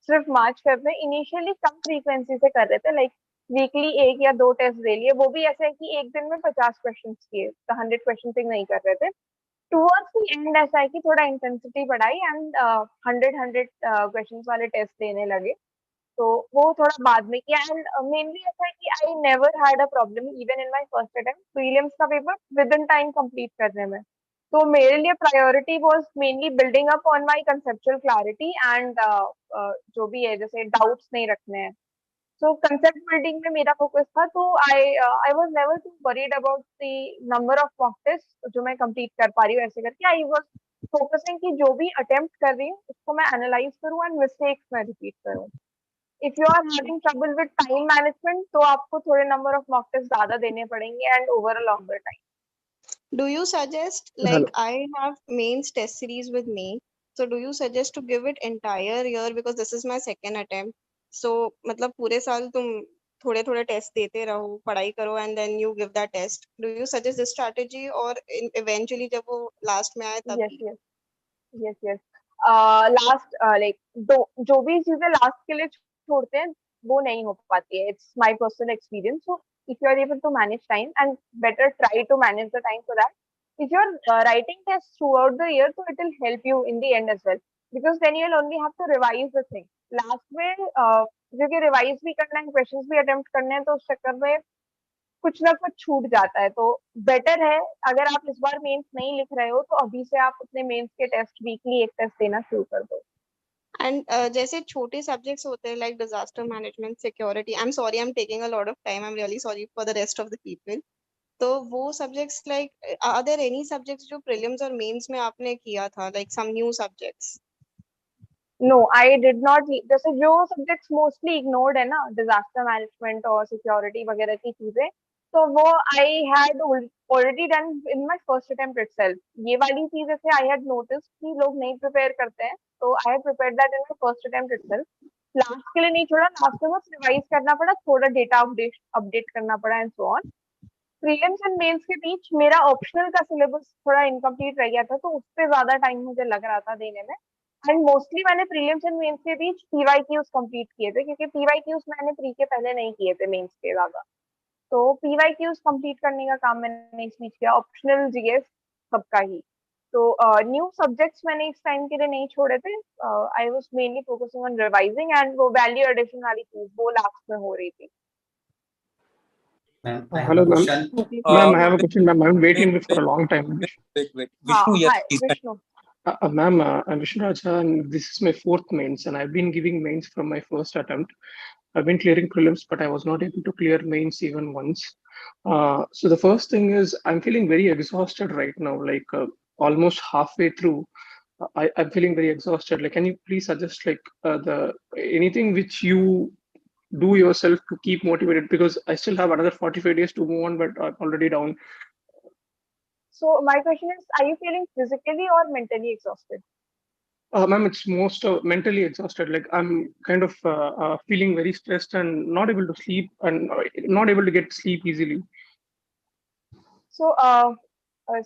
सिर्फ मार्च फेब में इनिशियली कम फ्रीक्वेंसी से कर रहे थे, लाइक वीकली 1 या 2 टेस्ट दे लिए, वो भी ऐसे है कि एक दिन में 50 क्वेश्चन किए, तो 100 क्वेश्चन नहीं कर रहे थे। टूवर्ड्स द एंड ऐसा है कि थोड़ा इंटेंसिटी बढ़ाई, एंड 100 क्वेश्चन वाले टेस्ट देने लगे। तो वो थोड़ा बाद में किया, एंड मेनली ऐसा है कि I never had a problem even in my first attempt prelims का paper within time complete करने में। तो मेरे लिए priority was mainly building up on my conceptual clarity and जो भी है जैसे डाउट्स नहीं रखने हैं. So concept building में मेरा focus था. तो I was never too worried about the number of mock tests जो मैं complete कर पा रही हूँ ऐसे करके. I was focusing कि जो भी attempt कर रही हूँ उसको मैं analyze करूँ and mistakes मैं repeat करूँ. If you are having trouble with time management तो आपको थोड़े number of mock tests ज़्यादा देने पड़ेंगे and over a longer time. Do you suggest, Hello. like, I have mains test series with me, so do you suggest to give it entire year because this is my second attempt? So मतलब पूरे साल तुम थोड़े थोड़े test देते रहो, पढ़ाई करो and then you give that test. Do you suggest this strategy or eventually जब वो last में आए तब Yes, yes, yes, yes. Last like जो भी चीजें last के लिए छोड़ते हैं वो नहीं हो पाती है. It's my personal experience. So if you are able to manage time and better try to manage the time for that. If you're writing tests throughout the year, so it will help you in the end as well. Because then you'll only have to revise the thing. Last में क्योंकि revise भी करना है, questions भी attempt करने हैं, तो उस चक्कर में कुछ ना कुछ छूट जाता है. तो बेटर है अगर आप इस बार मेंस नहीं लिख रहे हो तो अभी से आप अपने मेंस के टेस्ट वीकली एक टेस्ट देना शुरू कर दो. And जैसे छोटे subjects होते हैं like disaster management, security. I'm sorry, I'm taking a lot of time. I'm really sorry for the rest of the people. तो वो subjects like are there any subjects जो prelims और mains में आपने किया था like some new subjects? No, I did not. जैसे जो सब्जेक्ट्स मोस्टली इग्नोर्ड है ना, डिजास्टर मैनेजमेंट और सिक्योरिटी वगैरह की चीजें, तो वो I had already done in my first attempt itself. ये वाली चीज जैसे आई हैड नोटिस कि लोग नहीं प्रिपेयर करते हैं, तो I had prepared that in my first attempt itself. Last के लिए नहीं छोड़ा, लास्ट में बस रिवाइज करना पड़ा, थोड़ा डेटा अपडेट करना पड़ा and so on. Prelims and mains के बीच मेरा ऑप्शनल का सिलेबस थोड़ा इनकम्प्लीट रह गया था, तो उस पर ज्यादा टाइम मुझे लग रहा था देने में. एंड मोस्टली मैंने प्रीलिम्स एंड मेंस के बीच पीवाईक्यूज कंप्लीट किए थे, क्योंकि पीवाईक्यूज मैंने प्री के पहले नहीं किए थे मेंस के ज्यादा. तो पीवाईक्यूज कंप्लीट करने का काम मैंने इस बीच किया. ऑप्शनल जीएस सबका ही. तो न्यू सब्जेक्ट्स मैंने इस टाइम के लिए नहीं छोड़े थे. I was mainly focusing on revising and वो वैल्यू एडिशन वाली चीज वो लास्ट में हो रही थी. Ma'am, I have Hello, a ma'am. question. Ma'am, I have a question, ma'am. I'm waiting Wait, for a long time. wait. Vishnu, yes, Hi, please. Vishnu. Ma'am, I'm Vishnu Raja, and this is my fourth mains, and I've been giving mains from my first attempt. I've been clearing prelims, but I was not able to clear mains even once. So the first thing is I'm feeling very exhausted right now, like almost halfway through. I'm feeling very exhausted. Like, can you please suggest like the anything which you do yourself to keep motivated? Because I still have another 45 days to move on, but I'm already down. So my question is, are you feeling physically or mentally exhausted? Ma'am, it's most mentally exhausted. Like I'm kind of feeling very stressed and not able to sleep and not able to get sleep easily. So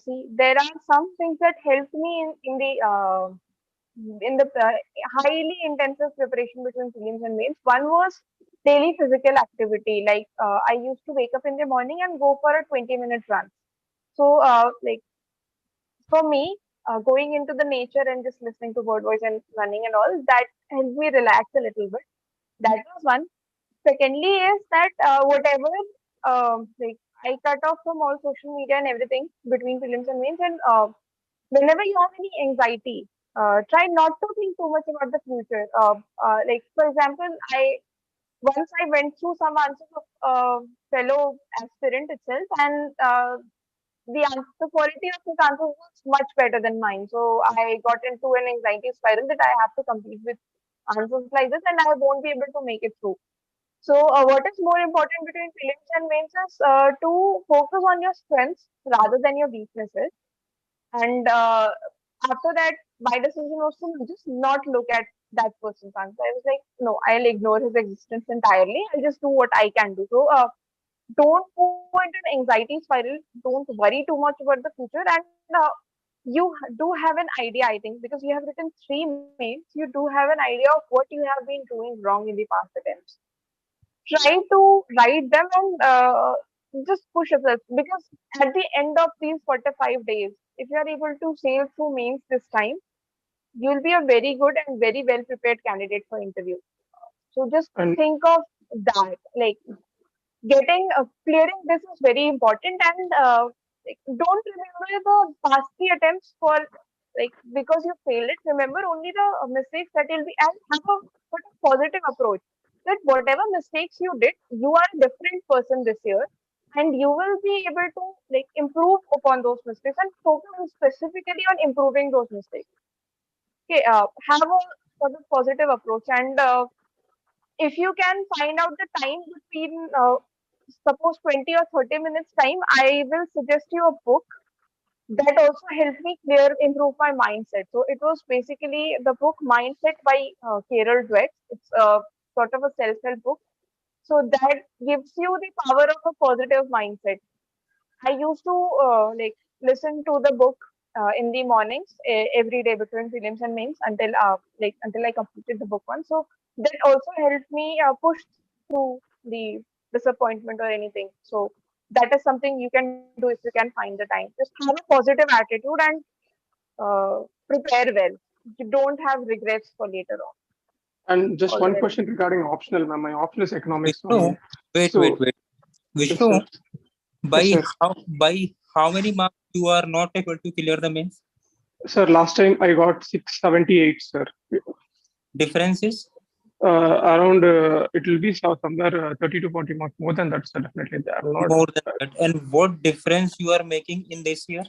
see, there are some things that helped me in the highly intensive preparation between prelims and mains. One was daily physical activity. Like I used to wake up in the morning and go for a 20-minute run. So like for me, going into the nature and just listening to bird voice and running and all, that helped me relax a little bit. That was one. Secondly is that whatever like I cut off from all social media and everything between prelims and mains, and whenever you have any anxiety, try not to think too much about the future. Like for example, once I went through some answers of fellow aspirant itself, and the quality of his answers was much better than mine. So I got into an anxiety spiral that I have to compete with answers like this, and I won't be able to make it through. So what is more important between prelims and mains is to focus on your strengths rather than your weaknesses. And after that, my decision was to just not look at that person's answer. I was like, no, I'll ignore his existence entirely. I'll just do what I can do. So don't go into an anxiety spiral. Don't worry too much about the future. And you do have an idea, I think, because you have written 3 mains, you do have an idea of what you have been doing wrong in the past attempts. Try to write them and just push yourself, because at the end of these 45 days, if you are able to sail through mains this time, you'll be a very good and very well prepared candidate for interview. So just And think of that, like getting clearing this is very important, and like, don't remember the past 3 attempts for like because you failed it. Remember only the mistakes that will be, and have a sort of positive approach that whatever mistakes you did, you are a different person this year, and you will be able to like improve upon those mistakes and focus specifically on improving those mistakes. Okay, have a sort of positive approach, and if you can find out the time between suppose 20 or 30 minutes time, I will suggest you a book that also helped me improve my mindset. So it was basically the book Mindset by Carol Dweck. It's sort of a self-help book. So that gives you the power of a positive mindset. I used to like listen to the book in the mornings every day between prelims and mains until I completed the book one. So that also helped me push through the disappointment or anything. So that is something you can do if you can find the time. Just have a positive attitude and prepare well. You don't have regrets for later on. And just All the one very question regarding optional, ma'am. My optional is economics Vishnu, only. wait. Yes, Vishnu, sir. by Yes, sir. how many marks you are not able to clear the mains? Sir, last time I got 678, sir. Difference is? Around it will be somewhere 30 to 40 marks more than that, sir. Definitely, I'm not. More than that. And what difference you are making in this year?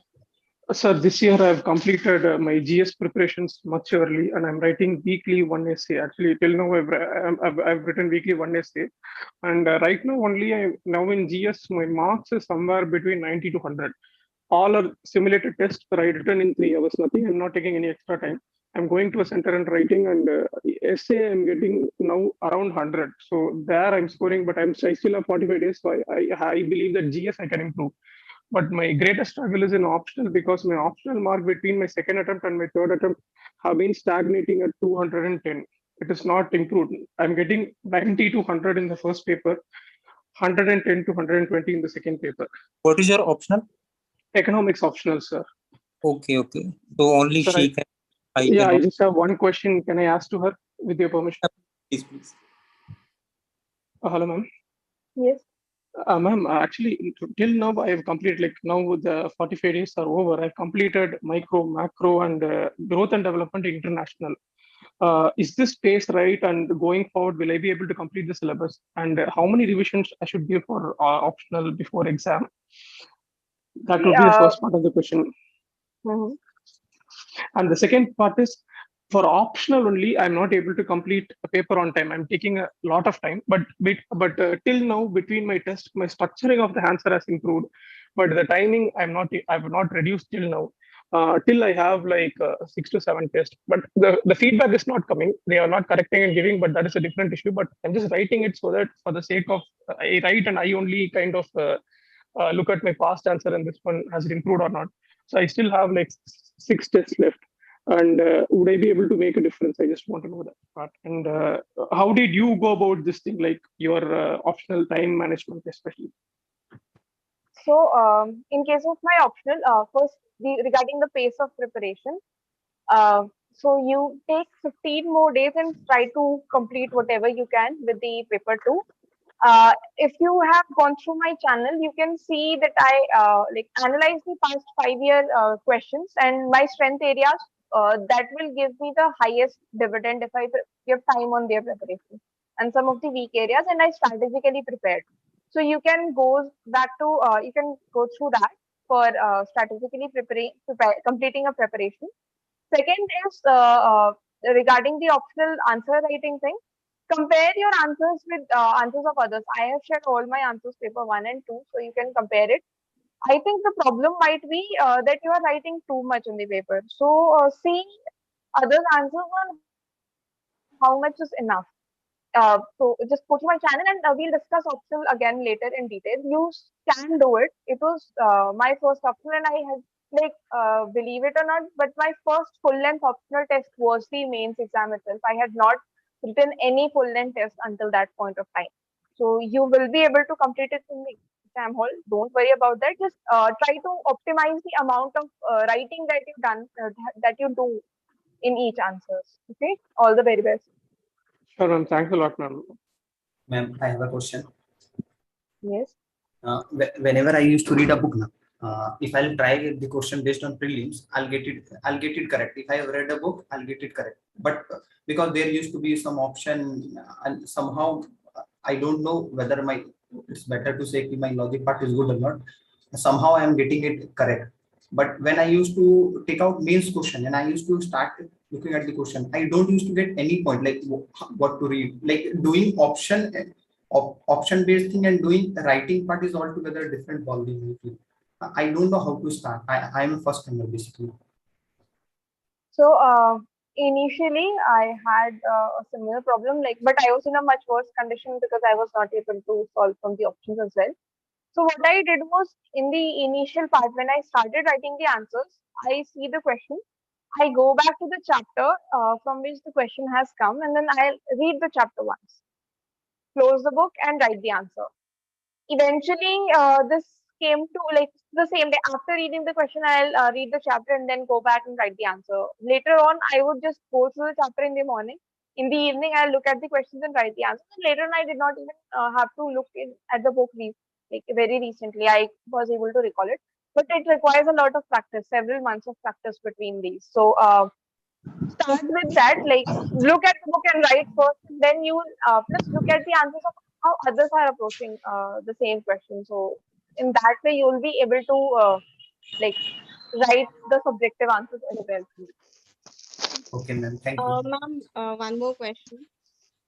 Sir, this year I have completed my GS preparations much early, and I'm writing weekly one essay. Actually, till now I've written weekly one essay, and right now only now in GS my marks is somewhere between 90 to 100. All are simulated tests that I written in 3 hours. Nothing. I'm not taking any extra time. I'm going to a center and writing, and essay I'm getting now around 100. So there I'm scoring, but I still have 45 days. So I believe that GS I can improve. But my greatest struggle is in optional because my optional mark between my second attempt and my third attempt have been stagnating at 210. It is not improved. I'm getting 90 to 100 in the first paper, 110 to 120 in the second paper. What is your optional? Economics optional, sir. Okay. So only Sir, she can. I just have one question. Can I ask to her with your permission? Please. Hello, ma'am. Yes. Ma'am, actually, till now I have completed, like now the 45 days are over. I've completed micro, macro, and growth and development international. Is this pace right? And going forward, will I be able to complete the syllabus? And how many revisions I should give for optional before exam? That would be the first part of the question. Mm-hmm. And the second part is for optional only, I'm not able to complete a paper on time. I'm taking a lot of time, but till now between my tests, my structuring of the answer has improved, but the timing I've not reduced till now. Till I have like 6 to 7 tests, but the feedback is not coming. They are not correcting and giving, but that is a different issue. But I'm just writing it so that for the sake of I write and I only kind of look at my past answer and this one has it improved or not. So I still have like 6 tests left. And would I be able to make a difference? I just want to know that part. And how did you go about this thing, like your optional time management, especially? So, in case of my optional, first regarding the pace of preparation, so you take 15 more days and try to complete whatever you can with the paper two. If you have gone through my channel, you can see that I like analyze the past 5 year questions and my strength areas. That will give me the highest dividend if I give time on their preparation and some of the weak areas, and I strategically prepared. So you can go back to you can go through that for strategically completing a preparation. Second is regarding the optional answer writing thing. Compare your answers with answers of others. I have shared all my answers, paper one and two, so you can compare it. I think the problem might be that you are writing too much in the paper. So see others' answers on how much is enough. So just go to my channel and we'll discuss optional again later in detail. You can do it. It was my first optional, and I had believe it or not, but my first full length optional test was the mains exam itself. I had not written any full length test until that point of time. So you will be able to complete it in the exam hall. Don't worry about that. Just try to optimize the amount of writing that you done that you do in each answers. Okay. All the very best. Sure, ma'am. Thanks a lot, ma'am. Ma'am, I have a question. Yes. Whenever I used to read a book, if I'll try the question based on prelims, I'll get it correct. If I have read a book, I'll get it correct. But because there used to be some option, and somehow I don't know whether it's better to say my logic part is good or not. Somehow I am getting it correct. But when I used to take out mains question and I used to start looking at the question, I don't used to get any point like what to read. Like doing option based thing and doing writing part is altogether different ballgame. I don't know how to start. I'm a first timer basically. So initially I had a similar problem, but I was in a much worse condition because I was not able to solve from the options as well. So what I did was, in the initial part, when I started writing the answers, I see the question, I go back to the chapter from which the question has come, and then I'll read the chapter once, close the book, and write the answer. Eventually, this came to the same day. After reading the question, I'll read the chapter and then go back and write the answer. Later on, I would just go through the chapter in the morning. In the evening, I'll look at the questions and write the answers. And later on, I did not even have to look at the book very recently. I was able to recall it. But it requires a lot of practice, several months of practice between these. So start with that, look at the book and write first, and then you will plus look at the answers of how others are approaching the same question. So in that way, you will be able to write the subjective answers as well. Okay, ma'am. Thank you. Ma'am, one more question.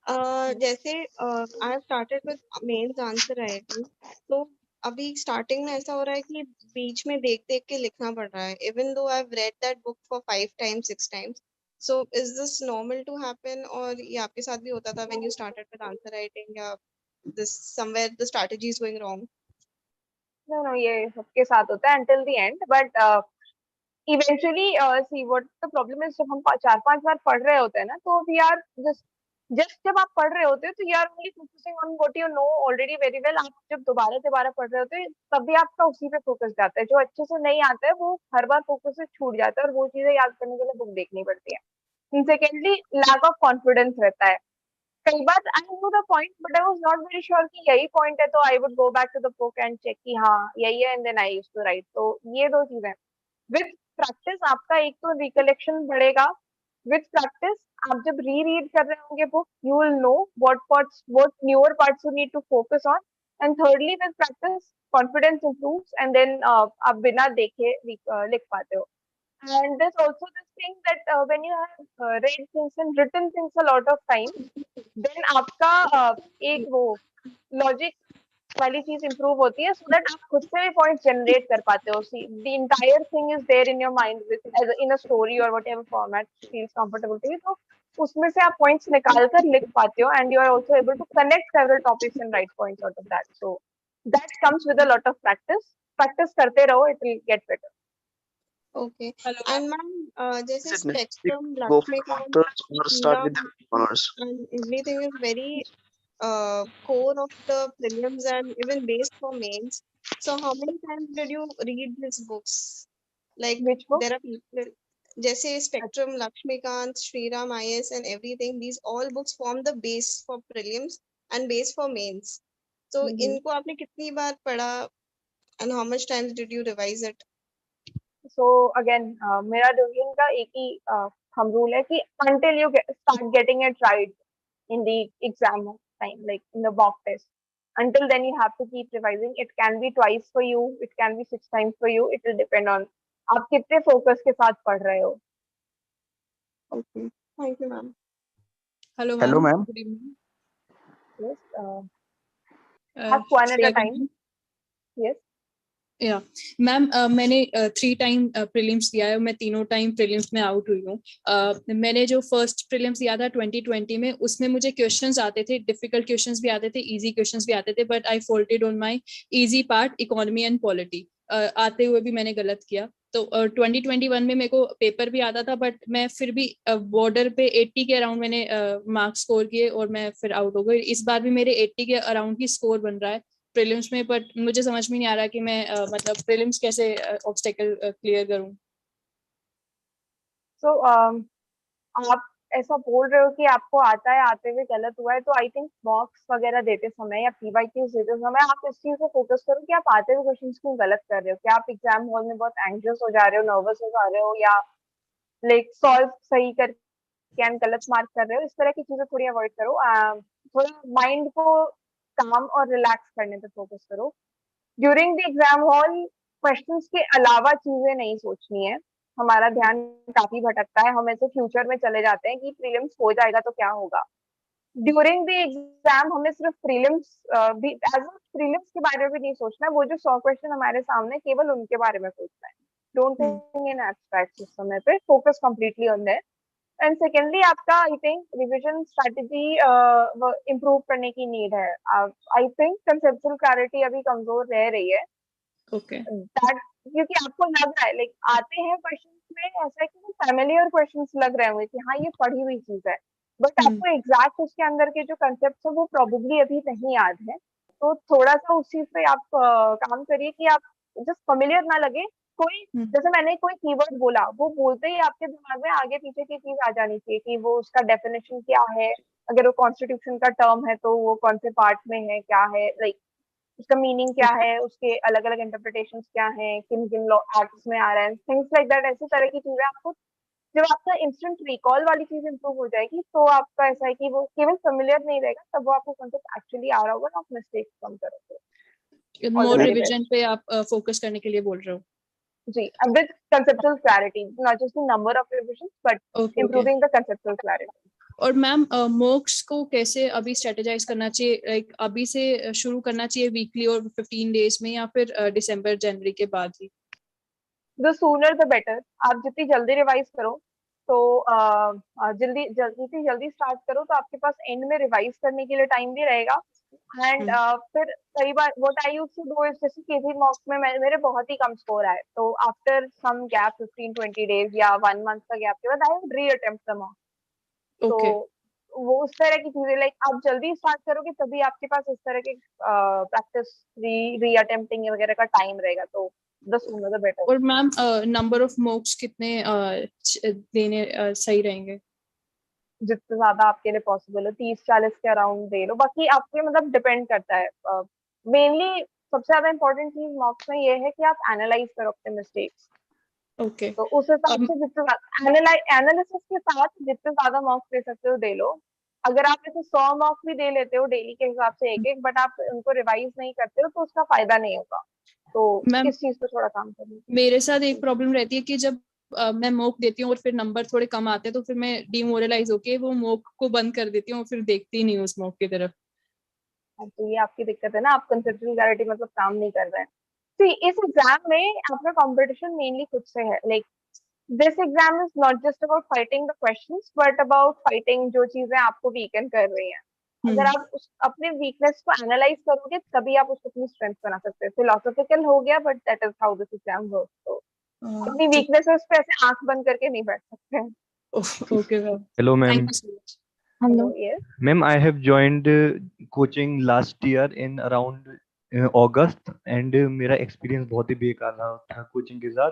जैसे I have started with mains answer writing, तो अभी starting में ऐसा हो रहा है कि बीच में देख देख के लिखना पड़ रहा है. Even though I've read that book for 5 times, 6 times. So is this normal to happen, और ये आपके साथ भी होता था when you started with answer writing, या this somewhere the strategy is going wrong? No, ये सबके साथ होता है until the end, but eventually see what the problem is. जब हम 4-5 बार पढ़ रहे होते हैं ना, तो we are just जब आप पढ़ रहे होते हो तो you are only focusing on what you know already very well. आप जब दोबारा पढ़ रहे होते हो तब भी आपका उसी पे फोकस जाता है. जो अच्छे से नहीं आता है वो हर बार फोकस से छूट जाता है और वो चीजें याद करने के लिए बुक देखनी पड़ती है. सेकेंडली लैक ऑफ कॉन्फिडेंस रहता है. कई बार I know the point but I was not very sure कि यही पॉइंट है, तो I would go back to the book and check कि हाँ यही है, and then I used to write. तो ये दो चीजें विद प्रैक्टिस आपका एक तो रिकलेक्शन बढ़ेगा. विद प्रैक्टिस आप जब रीड कर रहे होंगे book, you will know what newer parts you need to focus on. And thirdly, with practice confidence improves, and then आप बिना देखे लिख पाते हो. And there's also this thing that when you have read things and written things a lot of time, then आपका एक वो logic वाली चीज इंप्रूव होती है, सो दैट आप खुद से भी पॉइंट जनरेट कर पाते हो. See the entire thing is there in your mind within a story और whatever format feels comfortable to you. तो उसमें से आप पॉइंट्स निकाल कर लिख पाते हो, and you are also able to connect several topics and write points out of that. So that comes with a lot of practice करते रहो, it will get better. Okay. And ma'am, जैसे Is it necessary spectrum, to go for Lakshmikant, masters or start with the honors? and everything is very core of the prelims and even based for mains. So how many times did you read these books? Like Which book? there are people, जैसे Spectrum, Lakshmikant, Shriram IS and everything. These all books form the base for prelims and base for mains. So इनको आपने कितनी बार पढ़ा and how much times did you revise it? So again, मेरा division का एक ही thumb rule है कि until you start getting it right in the exam time, like in the mock test, until then you have to keep revising. It can be twice for you, it can be 6 times for you. It will depend on आप कितने focus के साथ पढ़ रहे हो. Okay, thank you, ma'am. Hello, Hello, ma'am. ma'am. Good evening. Yes, ask one at a Shreya, time. Yes. या ma'am मैंने 3 time prelims दिया है. मैं तीनों टाइम प्रीलिम्स में आउट हुई हूँ. मैंने जो फर्स्ट प्रीलिम्स दिया था 2020 में, उसमें मुझे क्वेश्चंस आते थे, डिफिकल्ट क्वेश्चंस भी आते थे, इजी क्वेश्चंस भी आते थे, but I faulted on my easy part, economy and polity. आते हुए भी मैंने गलत किया. तो 2021 में मेरे को पेपर भी आता था, बट मैं फिर भी बॉर्डर पे 80 के अराउंड मैंने मार्क्स स्कोर किए और मैं फिर आउट हो गई. इस बार भी मेरे 80 के अराउंड की स्कोर बन रहा है प्रीलिम्स में, बट मुझे समझ में नहीं आ रहा कि मैं मतलब प्रीलिम्स कैसे ऑब्स्टेकल क्लियर करूं. So आप ऐसा बोल रहे हो कि आपको आता है, आते हुए गलत हुआ है, तो आई थिंक मॉक्स वगैरह देते समय या पीवाईक्यूज देते समय आप इस चीज पे फोकस करो कि आप आते हुए क्वेश्चंस क्यों गलत कर रहे हो, क्या आप एग्जाम हॉल में बहुत एंग्जियस हो जा रहे हो, नर्वस हो जा रहे हो, या लाइक सॉल्व सही करके एंड गलत मार्क कर रहे हो। इस तरह की चीजें थोड़ी अवॉइड करो। थोड़ा माइंड को काम और रिलैक्स करने पे फोकस करो। During the exam hall questions के अलावा चीजें नहीं सोचनी है। हमारा ध्यान काफी भटकता है, हम ऐसे फ्यूचर में चले जाते हैं कि प्रीलिम्स हो जाएगा तो क्या होगा। ड्यूरिंग द एग्जाम हमें सिर्फ प्रीलिम्स भी एज प्रीलिम्स के बारे में भी नहीं सोचना है, वो जो 100 क्वेश्चन हमारे सामने केवल उनके बारे में सोचना है। डोंट थिंक इन एब्स्ट्रैक्ट उस समय पे, focus completely on that. And secondly आपका I think revision strategy improve करने की नीड है। आई थिंक कंसेप्चुअल क्लैरिटी अभी कमजोर रह रही है। ओके दैट क्योंकि आपको लग रहा है लाइक आते हैं क्वेश्चंस में ऐसा है कि फैमिलियर क्वेश्चंस लग रहे होंगे कि हाँ ये पढ़ी हुई चीज है, बट आपको एग्जैक्ट उसके अंदर के जो कंसेप्ट है वो प्रोबेबली अभी नहीं याद है। तो थोड़ा सा उस चीज पे आप काम करिए कि आप जस्ट फैमिलियर ना लगे। कोई जैसे मैंने कोई कीवर्ड बोला, वो बोलते ही आपके दिमाग में आगे पीछे की चीज आ जानी चाहिए कि वो उसका डेफिनेशन क्या है, अगर वो कॉन्स्टिट्यूशन का टर्म है तो वो कौन से पार्ट में है, क्या है, लाइक उसका मीनिंग क्या है, उसके अलग अलग इंटरप्रिटेशन क्या है, किन किन लॉ एक्ट्स में आ रहा है, थिंग्स लाइक दैट। ऐसी तरह की चीजें आपको जब आपका इंस्टेंट रिकॉल वाली चीज इंप्रूव हो जाएगी तो आपका ऐसा है कि वो केवल फेमिलियर नहीं रहेगा, तब वो आपको कॉन्सेप्ट एक्चुअली आ रहा होगा और आप मिस्टेक्स कम करोगे। All more the very revision best पे आप फोकस करने के लिए बोल रहे हो? जी, with conceptual clarity, not just the number of revisions but okay improving the conceptual clarity. और मैम मोक्स को कैसे अभी स्ट्रेटेजाइज करना चाहिए, लाइक अभी से शुरू करना चाहिए वीकली और 15 डेज में, या फिर दिसंबर जनवरी के बाद ही? The sooner the better. आप जितनी जल्दी रिवाइज करो तो जल्दी स्टार्ट करो तो आपके पास एंड में रिवाइज करने के लिए टाइम भी रहेगा। एंड फिर कई बार what I used to do is, जैसे केजी मॉक्स में मेरे बहुत ही कम स्कोर आए, तो आफ्टर सम गैप 15-20 डेज या 1 मंथ का गैप के बाद आई वुड री अटेम्प्ट द मॉक। तो वो उस तरह की चीजें लाइक आप जल्दी स्टार्ट करोगे तभी आपके पास इस तरह के प्रैक्टिस री अटेम्प्टिंग वगैरह का टाइम रहेगा, तो द सूनर द बेटर। और मैम नंबर ऑफ मॉक्स कितने देने सही रहेंगे? जितने ज्यादा आपके लिए पॉसिबल हो, 30-40 के अराउंड दे लो। बाकी आपके मतलब डिपेंड करता है। मेनली सबसे ज्यादा इम्पोर्टेंट चीज मॉक्स में ये है कि आप एनालाइज करो अपने मिस्टेक्स। ओके तो उस हिसाब से जितने एनालिसिस के साथ जितने ज्यादा मॉक्स दे सकते हो दे लो। अगर आप ऐसे 100 मॉक्स भी दे लेते हो डेली के हिसाब से एक एक, बट आप उनको रिवाइज नहीं करते हो तो उसका फायदा नहीं होगा। तो इस चीज पे थोड़ा काम करिए। मेरे साथ एक प्रॉब्लम रहती है कि जब मैं मॉक देती हूँ और फिर नंबर थोड़े कम आते हैं तो फिर मैं डिमोरलाइज होके वो मॉक को बंद कर देती हूँ और फिर देखती ही नहीं उस मॉक की तरफ। तो ये आपकी दिक्कत है ना, आप कंसेप्चुअल क्लैरिटी मतलब काम नहीं कर रहे हैं। तो इस एग्जाम में आपका कंपटीशन मेनली खुद से है। Like this exam is not just about fighting the questions but about fighting जो चीजें आपको वीकन कर रही हैं। अगर आप अपने वीकनेस को एनालाइज करोगे तभी आप उसको अपनी स्ट्रेंथ बना सकते हैं। फिलोसॉफिकल हो गया but that is how this exam works. तो अपनी वीकनेसेस पे ऐसे आंख बंद करके नहीं बैठ सकते हैं। Okay Hello, ma'am. Thank you so much. Hello yes Ma'am, I have joined coaching last year in around August and मेरा एक्सपीरियंस बहुत ही बेकार रहा था कोचिंग के साथ।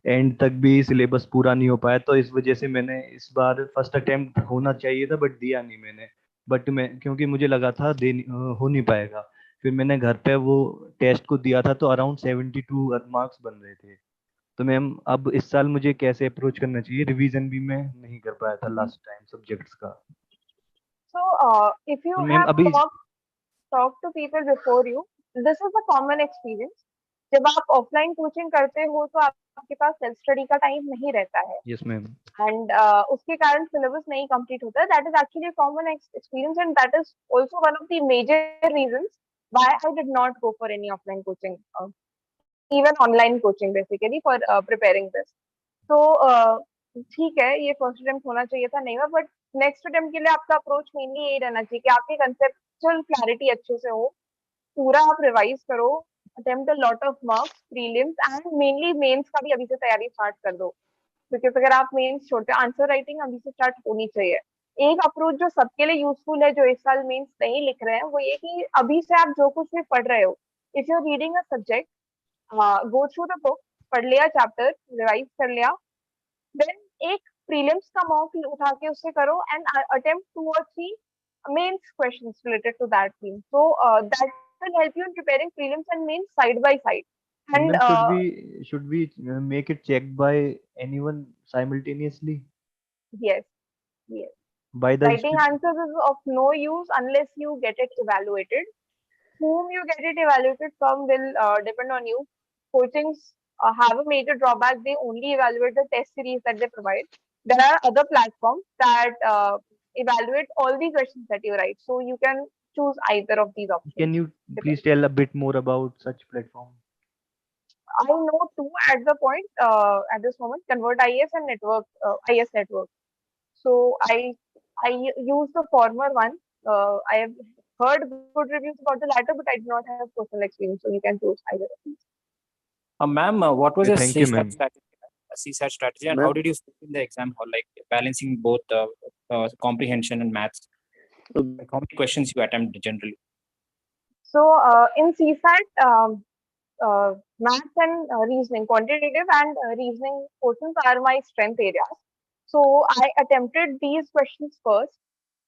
एंड तक भी सिलेबस पूरा नहीं हो पाया, तो इस वजह से मैंने इस बार फर्स्ट अटेम्प्ट होना चाहिए था बट दिया नहीं मैंने। बट मैं क्योंकि मुझे लगा था हो नहीं पाएगा, फिर मैंने घर पे वो टेस्ट को दिया था तो अराउंड 72 मार्क्स बन रहे थे। तो मैम अब इस साल मुझे कैसे अप्रोच करना चाहिए? रिवीजन भी मैं नहीं कर पाया था लास्ट टाइम सब्जेक्ट्स का। So, if you ma'am have अभी talked to people before you, this is a common experience. जब आप ऑफलाइन कोचिंग करते हो तो आपके पास सेल्फ स्टडी का टाइम नहीं रहता है यस मैम। एंड उसके कारण सिलेबस नहीं कंप्लीट होता है। That is actually common experience and that is also one of the major reasons why I did not go for any offline coaching, even online coaching basically for preparing this. तो ठीक है, ये first attempt होना चाहिए था, नहीं हुआ, but next attempt के लिए आपका अप्रोच मेनली यही रहना चाहिए कि आपकी कंसेप्चुअल क्लैरिटी अच्छे से हो, पूरा आप रिवाइज करो, attempt a lot of marks prelims and mainly mains का भी अभी से तैयारी स्टार्ट कर दो। बिकॉज अगर आप मेंस छोड़ते हो, आंसर राइटिंग अभी से स्टार्ट होनी चाहिए। एक अप्रोच जो सबके लिए यूजफुल है जो इस साल मेंस नहीं लिख रहे हैं वो ये कि अभी से आप जो कुछ भी पढ़ रहे हो, if you are reading a subject, go through the book, पढ़ लिया चैप्टर, रिवाइज कर लिया, देन एक prelims का mock उठा के उससे करो and attempt 2 or 3 mains questions related to that theme. So that will help you in preparing prelims and mains side by side. And Ma'am, should we make it checked by anyone simultaneously yes, yes. by the Writing answers is of no use unless you get it evaluated. Whom you get it evaluated from will depend on you. Coachings have a major drawback. They only evaluate the test series that they provide. There are other platforms that evaluate all the questions that you write. So you can choose either of these options. Can you please tell a bit more about such platform? I know two at the point at this moment: Convert IS and Network IS Network. So I use the former one. I have heard good reviews about the latter, but I do not have personal experience. So you can choose either of these. Ma'am, what was your Thank you, CSAT ma'am. strategy? CSAT strategy, and Ma'am? how did you sit in the exam hall, like balancing both comprehension and maths? Like how many questions you attempt generally? So in CSAT, maths and reasoning, quantitative and reasoning portions are my strength areas. So I attempted these questions first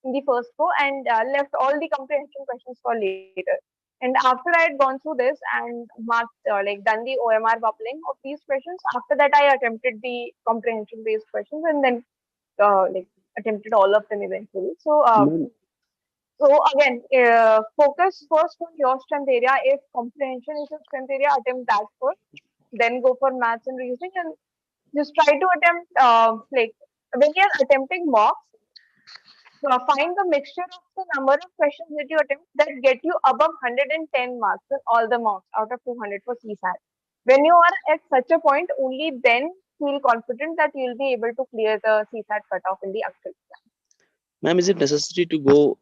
in the first go and left all the comprehension questions for later. And after I had gone through this and marked, like done the OMR bubbling of these questions, after that I attempted the comprehension based questions and then like attempted all of them eventually. So Ma'am, so again, focus first on your strength area. If comprehension is your strength area, attempt that first. Then go for maths and reasoning, and just try to attempt like when you're attempting mocks, find the mixture of the number of questions that you attempt that get you above 110 marks in all the mocks out of 200 for CSAT. When you are at such a point, only then feel confident that you'll be able to clear the CSAT cutoff in the actual exam. ma'am, is it necessary to go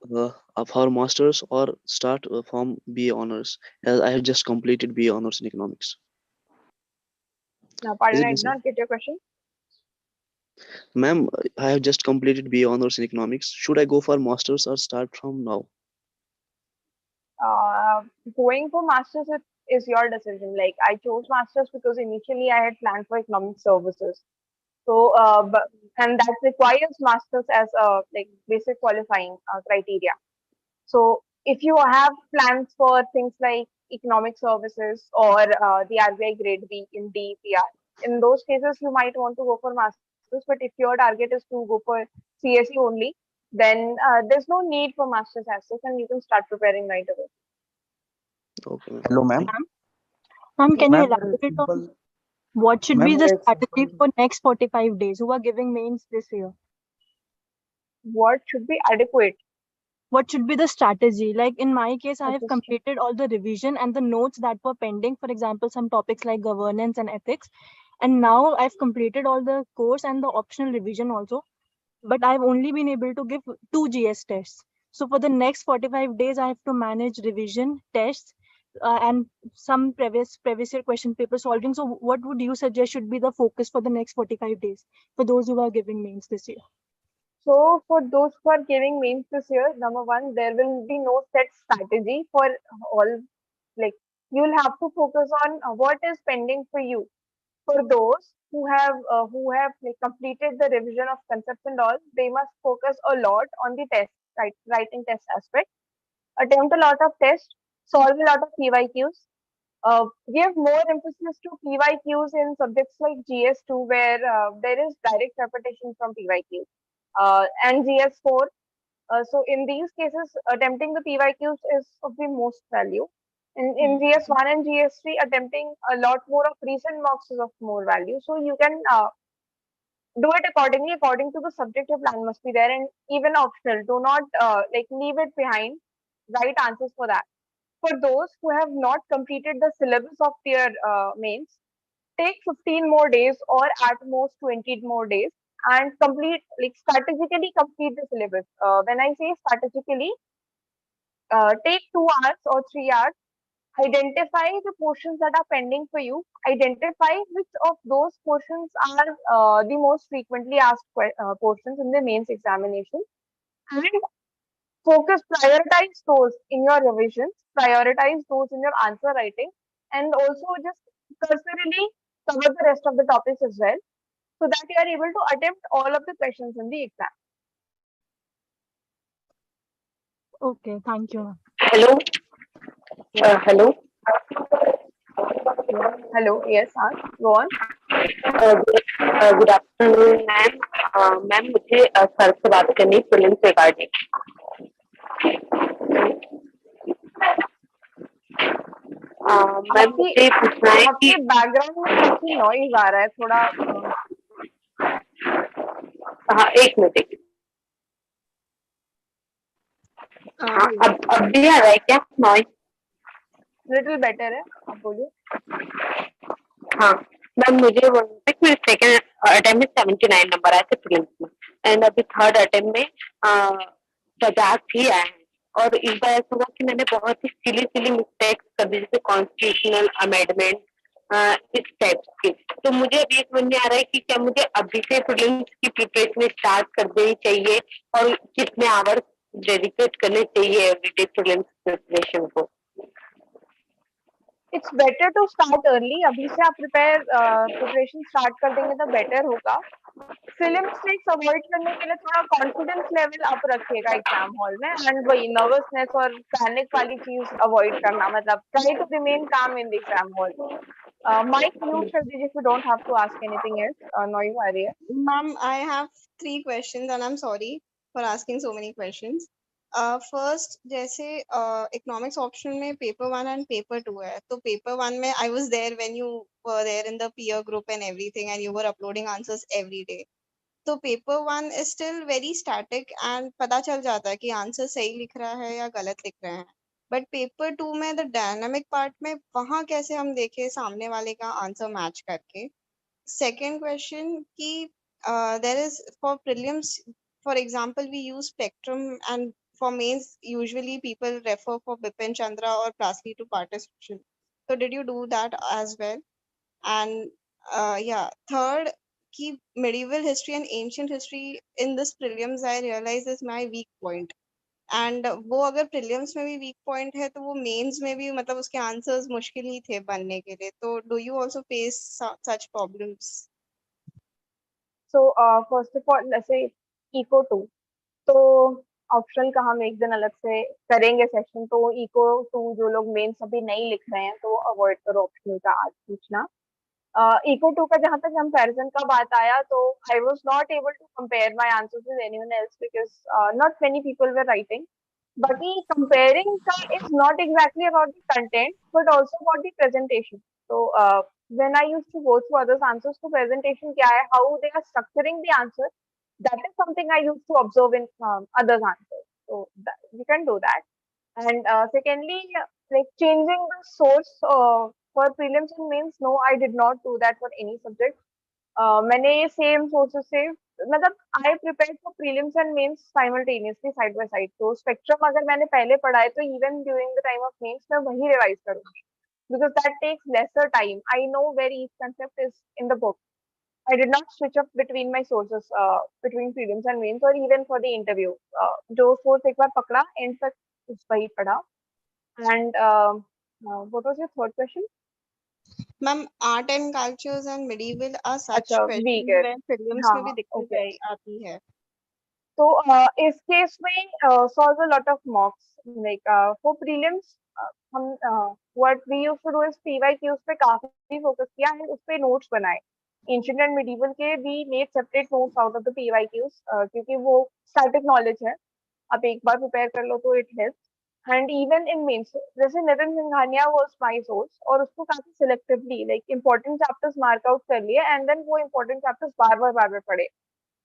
for masters or start from BA honors? As I have just completed BA honors in economics. Now, Is pardon, it I did necessary? not get your question. Ma'am, I have just completed BA honors in economics. Should I go for masters or start from now? uh, Going for masters is your decision. Like I chose masters because initially I had planned for economic services. So, and that requires masters as a like basic qualifying criteria. So, if you have plans for things like economic services or the RBI grade B in DPR, in those cases you might want to go for masters. But if your target is to go for CSE only, then there's no need for masters as such, and you can start preparing right away. Okay, ma'am. Hello, ma'am. Ma'am, can you Ma'am, elaborate on what should ma'am, be the strategy for next 45 days? Who are giving mains this year? What should be adequate? What should be the strategy? Like in my case, I have Understood. completed all the revision and the notes that were pending. For example, some topics like governance and ethics. And now I've completed all the course and the optional revision also. But I've only been able to give 2 GS tests. So for the next 45 days, I have to manage revision tests and some previous year question paper solving. So what would you suggest should be the focus for the next 45 days for those who are giving mains this year? So for those who are giving mains this year, number one, there will be no set strategy for all. Like you'll have to focus on what is pending for you. For those who have like completed the revision of concepts and all, they must focus a lot on the test, right, writing test aspect. Attempt a lot of tests, solve a lot of PYQs. Give more emphasis to PYQs in subjects like GS2 where there is direct repetition from PYQ and GS4. So in these cases, attempting the PYQs is of the most value. In GS1 and GS3, attempting a lot more of recent mocks is of more value. So you can do it accordingly, according to the subject your plan must be there, and even optional. Do not like leave it behind. Write answers for that. For those who have not completed the syllabus of their mains, take 15 more days or at most 20 more days and complete, like strategically complete the syllabus. When I say strategically, take 2 hours or 3 hours, identify the portions that are pending for you, identify which of those portions are the most frequently asked portions in the mains examination, and prioritize those in your revisions, prioritize those in your answer writing, and also just cursorily cover the rest of the topics as well. so that you are able to attempt all of the questions in the exam. Okay, thank you, ma'am. Hello. Hello. Hello, yes, ask, go on. Good afternoon ma'am. Ma'am मुझे sir से बात करनी film regarding. Ma'am मुझे पूछना है कि आपके background में काफी नॉइज आ रहा है थोड़ा. हाँ, एक मिनट. हाँ, अब भी आ रहा है क्या नॉइज? लिटिल बेटर है, आप बोलिए. हाँ मैम, मुझे बोलना कि सेकंड अटेम्प्ट में 79 नंबर आए थे प्रीलिम्स में, एंड अभी थर्ड अटेम्प्ट में 50 ही आए हैं. और इस बार ऐसा हुआ कि मैंने बहुत ही सिली मिस्टेक्स कर दी, जैसे कॉन्स्टिट्यूशनल अमेंडमेंट, इस टाइप की. तो मुझे अभी समझ में आ रहा है कि क्या मुझे अभी से प्रीलिम्स की प्रिपरेशन स्टार्ट कर देनी चाहिए और कितने आवर्स डेडिकेट करने चाहिए एवरीडे प्रीलिम्स प्रिपरेशन को. It's better to start early. अभी से आप प्रिपरेशन स्टार्ट कर देंगे तो बेटर होगा. फिल्म मिस्टेक्स अवॉइड करने के लिए थोड़ा कॉन्फिडेंस लेवल अप रखिएगा एग्जाम हॉल में, एंड वही नर्वसनेस और पैनिक वाली चीज अवॉइड करना. मतलब try to remain calm in the exam hall. Mic mute कर दीजिए if you don't have to ask anything else. Noise आ रही है. Ma'am, I have 3 questions and I'm sorry for asking so many questions. First, जैसे economics option में paper 1 and paper 2 है. तो paper 1 में I was there when you were there in the peer group and everything, and you were uploading answers every day. तो paper 1 is still very static and पता चल जाता है कि आंसर सही लिख रहा है या गलत लिख रहे हैं. बट पेपर 2 में द डायनामिक पार्ट में वहाँ कैसे हम देखें सामने वाले का आंसर मैच करके. Second question कि there is for prelims, for example, we use spectrum, and for mains usually people refer for Bipin Chandra or Prasli to participation. So did you do that as well? And yeah, third कि medieval history and ancient history in this prelims I realize is my weak point. And वो अगर prelims में भी weak point है तो वो mains में भी मतलब उसके आंसर्स मुश्किल ही थे बनने के लिए. तो do you also face such problems? So first of all जैसे इको 2 तो ऑप्शनल का हम एक दिन अलग से करेंगे सेशन. तो इको 2 जो लोग मेंस अभी नहीं लिख रहे हैं तो अवॉइड करो ऑप्शनल का आज पूछना. इको 2 का जहाँ तक कंपैरिजन का बात आया तो I was not able to compare my answers with anyone else because not many people were writing. बाकी कंपेयरिंग का is not exactly about the content but also about the presentation. तो when I used to go through others answers तो presentation क्या है, how they are structuring the answer, that is something I used to observe in others' answers. So you can do that. And secondly, like changing the source for prelims and mains, no, I did not do that for any subject. मैंने ये same sources से मतलब I prepare for prelims and mains simultaneously side by side. तो spectrum अगर मैंने पहले पढ़ा है तो even during the time of mains मैं वही रिवाइज करूंगी because that takes lesser time. I know where each concept is in the book. I did not switch up between my sources between prelims and mains or even for the interview. जो source एक बार पकड़ा end तक उस पर ही पढ़ा. And what was your third question? Ma'am, art and cultures and medieval are such अच्छा questions weak है. where prelims हाँ में भी दिक्कत okay. आती है. तो इस केस में solve a lot of mocks. Like for prelims हम what we used to do is PYQs पे काफी focus किया है, उस पे notes बनाए. Ancient and medieval के we made separate notes out of the PYQs क्योंकि वो static knowledge है. आप एक बार prepare कर लो तो it helps. And even in mains, जैसे Nitin Singhania was my source और उसको काफी selectively like important chapters mark out कर लिए and then वो important chapters बार बार पढ़े.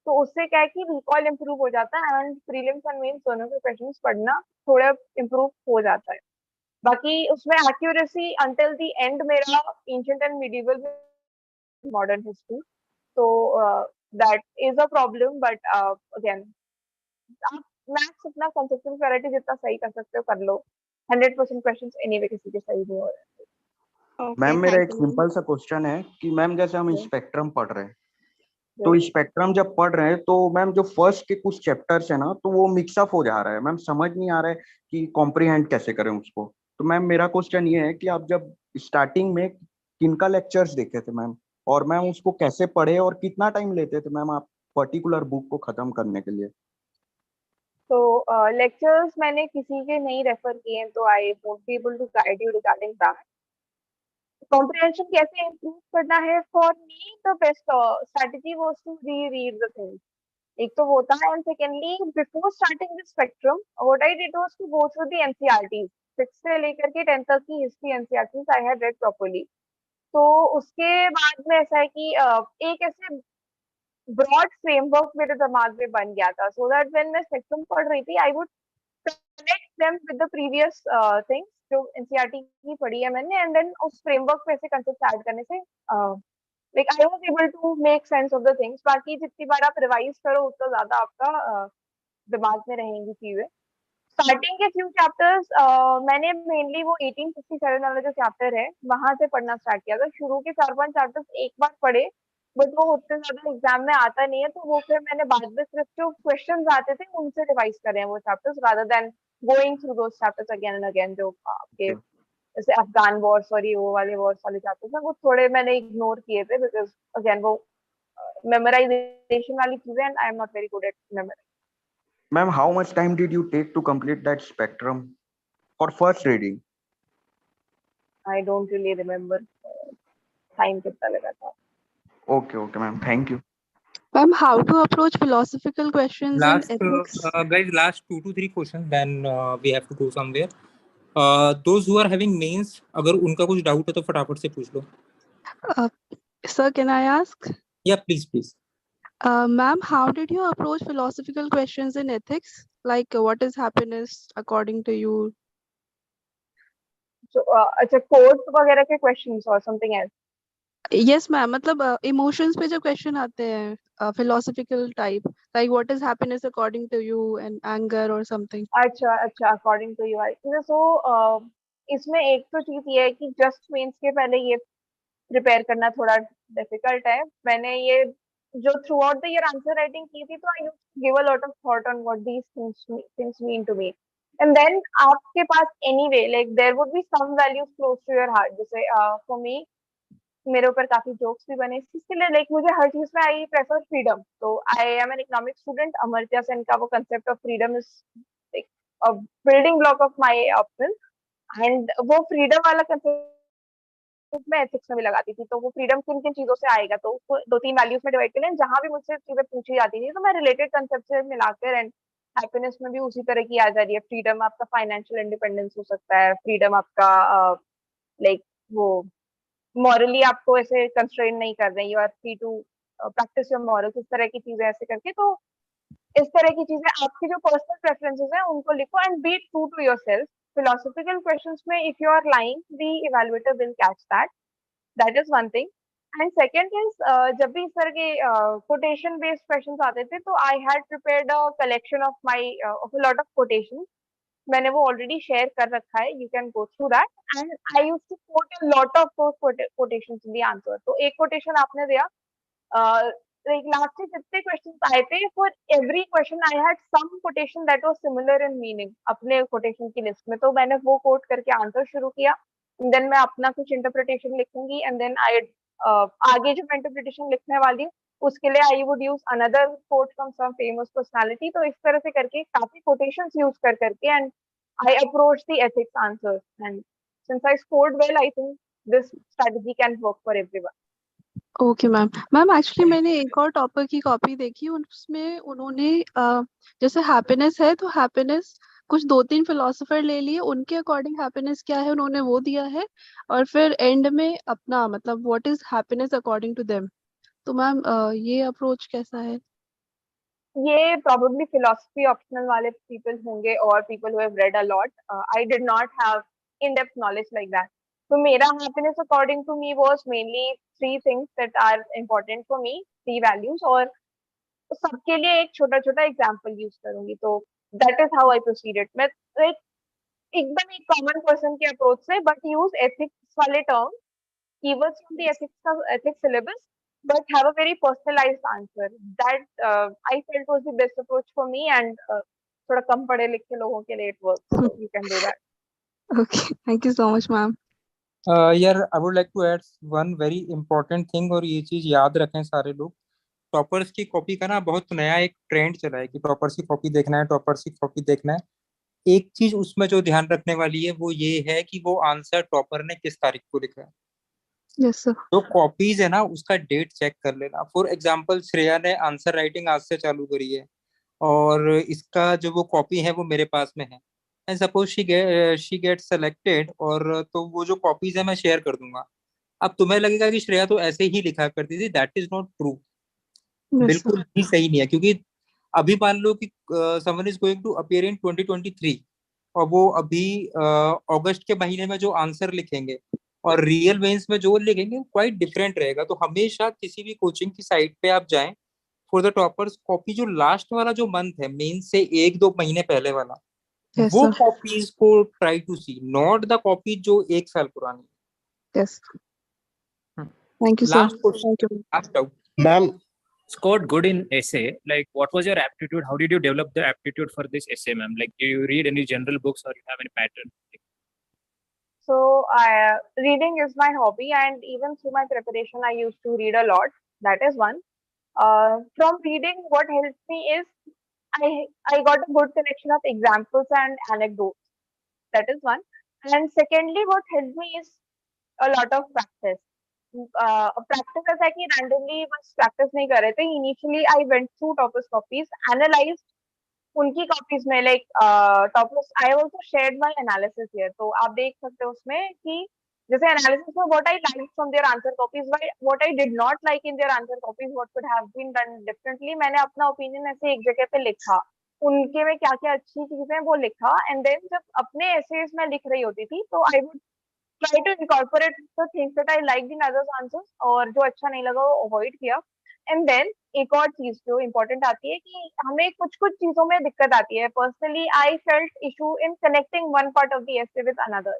तो उससे क्या है कि रिकॉल इम्प्रूव हो जाता है एंड प्रीलिम्स एंड मेंस दोनों के क्वेश्चंस पढ़ना थोड़ा इम्प्रूव हो जाता है. बाकी उसमें एक्यूरेसी अंटिल द एंड मेरा ancient and medieval modern history. तो that is a problem. But again आप मैथ्स अपना कंसेप्चुअल क्लैरिटी जितना सही कर सकते हो कर लो. 100% क्वेश्चंस एनीवे किसी के सही नहीं हो रहे. मैम मेरा एक सिंपल सा क्वेश्चन है कि मैम जैसे हम स्पेक्ट्रम पढ़ रहे हैं तो स्पेक्ट्रम जब पढ़ रहे हैं तो मैम जो फर्स्ट के कुछ चैप्टर्स है ना तो वो मिक्सअप हो जा रहा है. मैम समझ नहीं आ रहा है कि कॉम्प्रिहेंड कैसे करें उसको. तो मैम मेरा क्वेश्चन ये है कि आप जब स्टार्टिंग में किनका लेक्चर्स देखे थे मैम और मैम उसको कैसे पढ़े और कितना टाइम लेते थे मैम आप पर्टिकुलर बुक को खत्म करने के लिए? तो लेक्चर्स मैंने किसी के नहीं रेफर किए हैं, तो I won't be able to guide you regarding that. Comprehension कैसे इम्प्रूव करना है, for me the best strategy was to read the things. एक तो वो था, and secondly before starting the spectrum what I did was to go through the NCERTs. 6 से लेकर के 10 तक की history NCERTs I had read properly. तो उसके बाद में ऐसा है कि एक ऐसे ब्रॉड फ्रेमवर्क मेरे दिमाग में बन गया था, सो दैट व्हेन मैं स्पेक्ट्रम पढ़ रही थी I would connect them with the previous things जो एनसीईआरटी की पढ़ी है मैंने, एंड देन उस फ्रेमवर्क पे से कंसेप्ट ऐड करने से like I was able to make sense of the things. बाकी जितनी बार आप रिवाइज करो उतना ज्यादा आपका दिमाग में रहेंगी चीजें। स्टार्टिंग के फ्यू चैप्टर्स मैंने मेनली वो 1857 वाला जो चैप्टर है वहां से पढ़ना स्टार्ट किया था। शुरू के 4-5 चैप्टर्स एक बार पढ़े, बट वो उतने ज्यादा एग्जाम में आता नहीं है, तो वो फिर मैंने बाद में सिर्फ जो क्वेश्चंस आते थे उनसे रिवाइज करे हैं वो chapters, rather than going through those chapters again and again. जो आपके जैसे अफगान वॉर, सॉरी वो वाले चैप्टर्स हैं वो थोड़े मैंने इग्नोर किए थे, बिकॉज अगेन वो मेमोराइजेशन वाली चीजें and I am not very good at memory. Ma'am, how much time did you take to complete that spectrum for first reading? I don't really remember time कितना लगा था। Okay, ma'am. Thank you. Ma'am, how to approach philosophical questions in Last, ethics? guys, last 2 to 3 questions, then we have to go somewhere. Those who are having mains, अगर उनका कुछ doubt है तो फटाफट से पूछ लो। Sir, can I ask? Yeah, please. Ma'am, how did you approach philosophical questions in ethics? Like, what is happiness according to you? So, अच्छा, course वगैरह के क्वेश्चंस और समथिंग एल्स? Yes, ma'am. मतलब emotions पे जो question आते हैं philosophical type, like what is happiness according to you and anger or something. अच्छा, अकॉर्डिंग टू यू। सो इसमें एक तो चीज ये है कि जस्ट मेंस के पहले ये प्रिपेयर करना थोड़ा डिफिकल्ट है। मैंने ये जो throughout the year answer writing की थी, तो I used to give a lot of thought on what these things mean to me, and then आपके पास anyway like there would be some values close to your heart. जैसे for me मेरे ऊपर काफी jokes भी बने इसके लिए, लाइक मुझे हर चीज में आई प्रेफर फ्रीडम। तो I am an economic student. Amartya Sen का वो concept of freedom is like a building block of my option, and वो फ्रीडम वाला कंसेप्ट मैं एथिक्स में भी लगाती थी। तो वो फ्रीडम किन किन चीजों से आएगा, तो उसको 2-3 वैल्यूज में डिवाइड कर लें। जहां भी मुझसे चीजें पूछी जाती थी तो मैं रिलेटेड कंसेप्ट से मिलाकर, एंड हैप्पीनेस में भी उसी तरह की आ जा रही है। फ्रीडम आपका फाइनेंशियल इंडिपेंडेंस हो सकता है, फ्रीडम आपका लाइक वो मॉरली आपको ऐसे कंस्ट्रेन नहीं कर रहे, you are free to practice your morals, इस तरह की चीजें ऐसे करके। तो इस तरह की चीजें आपकी जो पर्सनल प्रेफरेंसेस हैं उनको लिखो and be true to yourself. Philosophical questions में if you are lying the evaluator will catch that is one thing. And second is जब भी इस तरह के कोटेशन बेस्ड क्वेश्चंस आते थे, तो I had prepared a collection of my of a lot of quotations. मैंने वो ऑलरेडी शेयर कर रखा है, you can go through that, and I used to quote a lot of those quotations in the answer. तो एक quotation आपने दिया, like last से जितने क्वेश्चंस आए थे, for every question I had some quotation that was similar in meaning अपने quotation की लिस्ट में। तो मैंने वो कोट करके आंसर शुरू किया, देन मैं अपना कुछ इंटरप्रिटेशन लिखूंगी, एंड देन आई आगे जो मैं इंटरप्रिटेशन लिखने वाली हूँ उसके लिए I would use another quote from some famous personality. तो इस तरह से करके काफी कोटेशंस यूज कर करके and I approached the ethics answers, and since I scored well, I think this strategy can work for everyone. Okay ma'am. Ma'am actually मैंने एक और टॉपर की कॉपी देखी, उसमें उन्होंने जैसे हैप्पीनेस है तो हैप्पीनेस कुछ 2-3 फिलोसोफर ले लिए, उनके अकॉर्डिंग हैप्पीनेस क्या है उन्होंने वो दिया है, और फिर एंड में अपना मतलब what is happiness according to them. तो मैम ये अप्रोच कैसा है? ये probably philosophy optional वाले people होंगे और people who have read a lot. I did not have in-depth knowledge like that. तो मेरा happiness according to me was mainly 3 things that are important for me, 3 values, और सबके लिए एक छोटा-छोटा एग्जांपल यूज करूंगी। तो that is how I proceeded. मैं एक एकदम एक कॉमन पर्सन के अप्रोच से बट यूज एथिक्स वाले term keywords from the ethics syllabus, but have a very personalized answer that I felt was the best approach for me, and थोड़ा कम पढ़े लिखे लोगों के लिए it works, so you can do that. Okay, thank you so much, ma'am. यार I would like to add one very important thing, और ये चीज याद रखें सारे लोग। टॉपर्स की कॉपी का ना बहुत नया एक ट्रेंड चला है कि टॉपर्स की कॉपी देखना है, टॉपर्स की कॉपी देखना है। एक चीज उसमें जो ध्यान रखने वाली है वो ये है कि वो आंसर टॉपर ने किस तारीख को लिखा है। Yes, sir. जो कॉपीज है ना उसका डेट चेक कर लेना। फॉर एग्जाम्पल श्रेया ने आंसर राइटिंग आज से चालू करी है, और इसका जो वो कॉपी है वो मेरे पास में है, and suppose she get selected, और तो वो जो कॉपीज है मैं शेयर कर दूंगा। अब तुम्हें लगेगा कि श्रेया तो ऐसे ही लिखा करती थी, that is not true. Yes, sir. बिल्कुल भी सही नहीं है, क्योंकि अभी मान लो कि someone is going to appear in 2023, और वो अभी अगस्त के महीने में जो आंसर लिखेंगे और रियल मेंस में जो लिखेंगे क्वाइट डिफरेंट रहेगा। तो हमेशा किसी भी कोचिंग की साइट पे आप जाएं, फॉर द टॉपर्स कॉपी जो लास्ट वाला जो मंथ है मेंस से 1-2 महीने पहले वाला, Yes, वो sir. कॉपीज को try to see, not the copy जो 1 साल पुरानी Yes. है। Thank you, sir. Last question, Thank you. Last doubt. Ma'am, scored good in essay. Like, what was your aptitude? How did you develop the aptitude for this essay, ma'am? Like, do you read any general books or you have any pattern? So, reading is my hobby, and even through my preparation, I used to read a lot. That is one. From reading, what helped me is I got a good collection of examples and anecdotes. That is one. And secondly, what helped me is a lot of practice. Practice ऐसा है कि randomly बस practice नहीं कर रहे थे. Initially, I went through toppers copies, analyzed उनकी copies में like toppers I also shared my analysis here, तो आप देख सकते हो उसमें कि जैसे एनालिसिस में what I like from their answer copies, what I did not like in their answer copies, what could have been done differently. मैंने अपना ओपिनियन ऐसे एक जगह पे लिखा, उनके में क्या क्या अच्छी चीजें वो लिखा, एंड देन जब अपने एसेज में लिख रही होती थी तो I would try to incorporate the things that I like in others answers, और जो अच्छा नहीं लगा वो अवॉइड किया। एंड देन एक और चीज जो इम्पोर्टेंट आती है कि हमें कुछ कुछ चीजों में दिक्कत आती है। Personally I felt issue in connecting one part of the essay with another.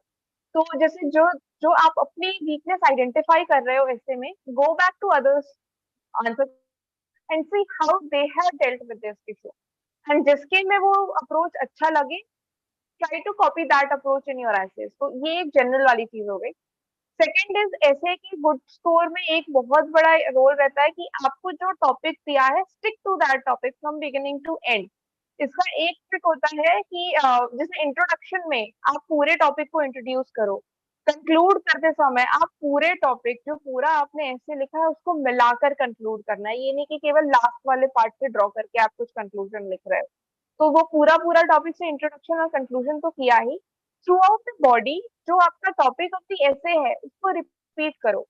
तो जैसे जो जो आप अपनी वीकनेस आइडेंटिफाई कर रहे हो ऐसे में, go back to others answer and see how they have dealt with this issue, and जिसके में वो अप्रोच अच्छा लगे, try to copy that approach in your essays. तो ये एक जनरल वाली चीज हो गई। सेकेंड इज ऐसे कि गुड स्कोर में एक बहुत बड़ा रोल रहता है कि आपको जो टॉपिक दिया है stick to that topic from beginning to end. इसका एक ट्रिक होता है कि जैसे इंट्रोडक्शन में आप पूरे टॉपिक को इंट्रोड्यूस करो, कंक्लूड करते समय आप पूरे टॉपिक जो पूरा आपने ऐसे लिखा है उसको मिलाकर कंक्लूड करना है। ये नहीं कि केवल लास्ट वाले पार्ट से ड्रॉ करके आप कुछ कंक्लूजन लिख रहे हो। तो वो पूरा पूरा टॉपिक से इंट्रोडक्शन और कंक्लूजन तो किया ही, थ्रू आउट द बॉडी जो आपका टॉपिक ऑफ द ऐसे है उसको रिपीट करो,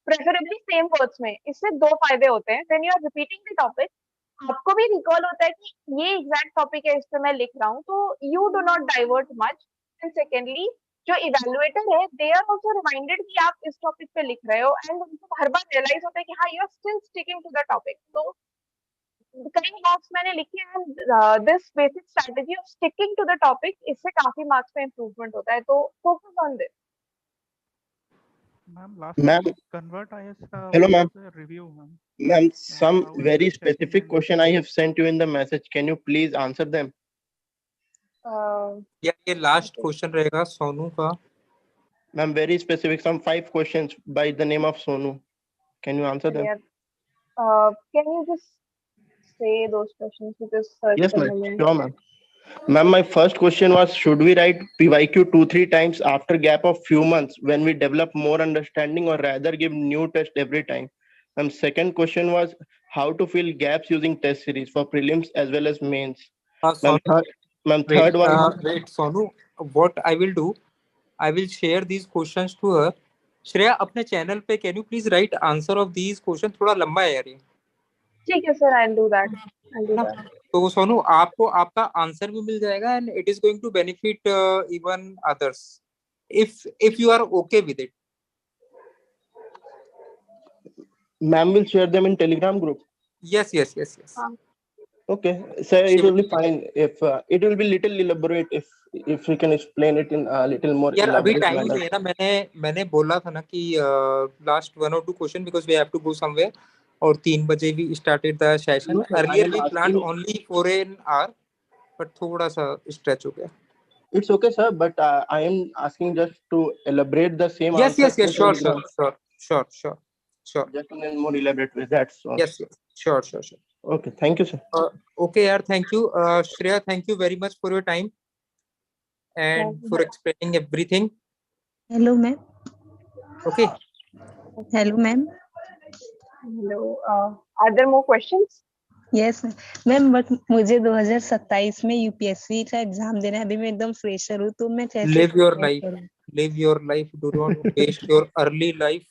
प्रेफरेबली सेम वर्ड्स में। इससे दो फायदे होते हैं, when you are repeating the topic आपको भी रिकॉल होता है कि ये एग्जैक्ट टॉपिक है, इस पे मैं लिख रहा हूँ, तो you do not divert much. And secondly जो इवेलुएटर है दे आर ऑल्सो रिमाइंडेड कि आप इस टॉपिक पे लिख रहे हो, एंड उनको हर बार रियलाइज होता है कि हाँ you are still sticking to the topic. तो कई मार्क्स मैंने लिखे हैं this basic strategy of sticking to the topic, इससे काफी मार्क्स में इंप्रूवमेंट होता है, तो focus on this. Ma'am, last Ma'am, convert IS hello, what ma'am. is the review, ma'am? Ma'am, some How is very the checking specific and question I have sent you in the message. Can you please answer them? या ये last question रहेगा सोनू का। Ma'am, very specific. Some 5 questions by the name of Sonu. Can you answer them? Can you just say those questions because search Yes, ma'am. करने में Sure, ma'am. Ma'am, my first question was, should we write PYQ 2-3 times after gap of few months when we develop more understanding, or rather give new test every time? Ma'am, second question was, how to fill gaps using test series for prelims as well as mains? Ma'am, third one. Wait, Sonu, what I will do, I will share these questions to her. Shreya अपने channel पे can you please write answer of these question, थोड़ा लंबा है यार ये। ठीक है sir, I will do that, I will do that. तो सोनू आपको आपका आंसर भी मिल जाएगा, and it is going to benefit even others if you are okay with it. Ma'am will share them in Telegram group. Yes. Okay, sir, it will be fine if it will be little elaborate if we can explain it in a little more यार अभी elaborate time manner. नहीं है ना, मैंने बोला था ना कि last 1 or 2 question because we have to go somewhere, और 3 बजे we started the session. Earlier we planned only for an hour, but थोड़ा सा स्ट्रेच हो गया। It's okay, sir, but I am asking just to elaborate the same Yes, answer. yes, yes. Sure, sure, sure, sure, sure, sure. Just in a more elaborate way. That's all. Yes, yes. Sure, sure, sure. Okay, thank you, sir. Okay, yaar, thank you. Shreya, thank you very much for your time and for explaining everything. Hello, ma'am. Okay. Hello, ma'am. Hello. Are there more questions? Yes ma'am but मुझे 2027 में UPSC का exam देना है. अभी मैं एकदम fresher हूँ तो मैं कैसे Live your prepare life. करूँ? Live your life. Do not waste your early life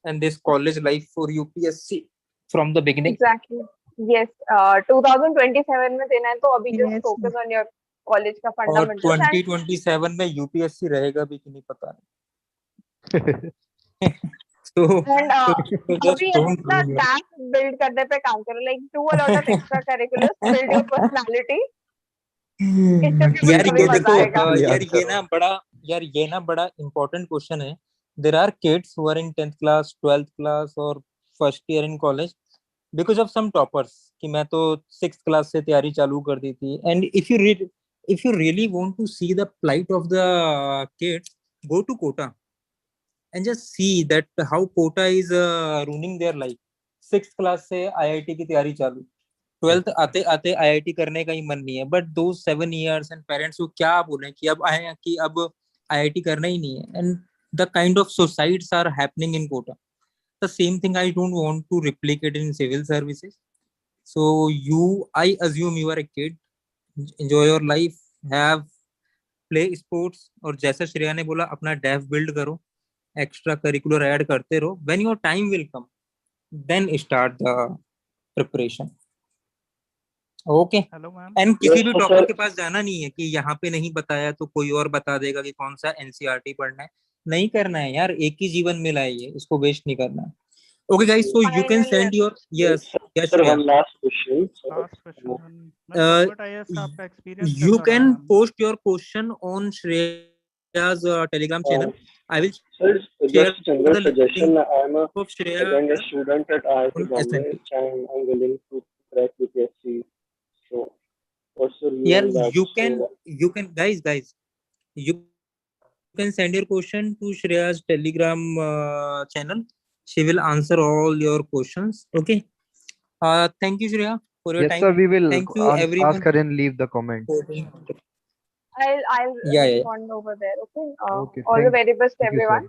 and this college life for UPSC from the beginning. Exactly. Yes. 2027 में देना है तो अभी just focus on your college का और fundamentals and 2027 में UPSC रहेगा भी कि नहीं पता नहीं. So just अभी don't अपना ruin your टैग build करने पे काम करो. Like do a lot of extracurriculars, build your personality. इससे भी यार तुम्हें ये मजा देखो आएगा. यार ये ना बड़ा important question है. There are kids who are in 10th class, 12th class or first year in college because of some toppers कि मैं तो 6th class से तैयारी चालू कर दी थी. And if you really want to see the plight of the kids, go to Kota and just see that how Kota is ruining their life. 6th class से IIT की तैयारी चालू, 12th आते आते IIT करने का ही मन नहीं है. बट दो 7 years and parents को क्या बोले कि अब आए कि अब IIT करना ही नहीं है. And the kind of suicides are happening in Kota. The same thing I don't want to replicate in civil services. So I assume you are a kid, enjoy your life, have play sports और जैसा श्रेया ने बोला अपना def build करो, extra curricular add करते रहो. When your time will come, then start the preparation. Okay. And किसी भी टॉपर के पास जाना नहीं है कि यहाँ पे नहीं बताया तो कोई और बता देगा कि कौन सा एनसीईआरटी पढ़ना है. नहीं करना है यार, एक ही जीवन मिला है ये, इसको वेस्ट नहीं करना है. Okay guys, so you can send your yes Sir, one last question. You can post your question on Shreya's Telegram channel. I will Sir, share just a general the suggestion. link I'm a of Shreya second student at IIT on Bombay, SNP. and I'm willing to crack UPSC. So, what's your view Yeah, on that? you can guys, you can send your question to Shreya's Telegram channel. She will answer all your questions. Okay. Thank you, Shreya, for your Yes, time. sir. We will Thank you, ask everyone. her and leave the comment. I'll Yeah. respond over there. Okay. Okay. All the very best, thank you, sir. everyone.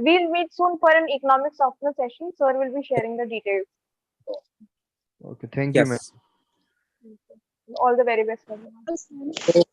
We'll meet soon for an economic software session. Sir will be sharing the details. Okay. Thank you, ma'am. All the very best, everyone.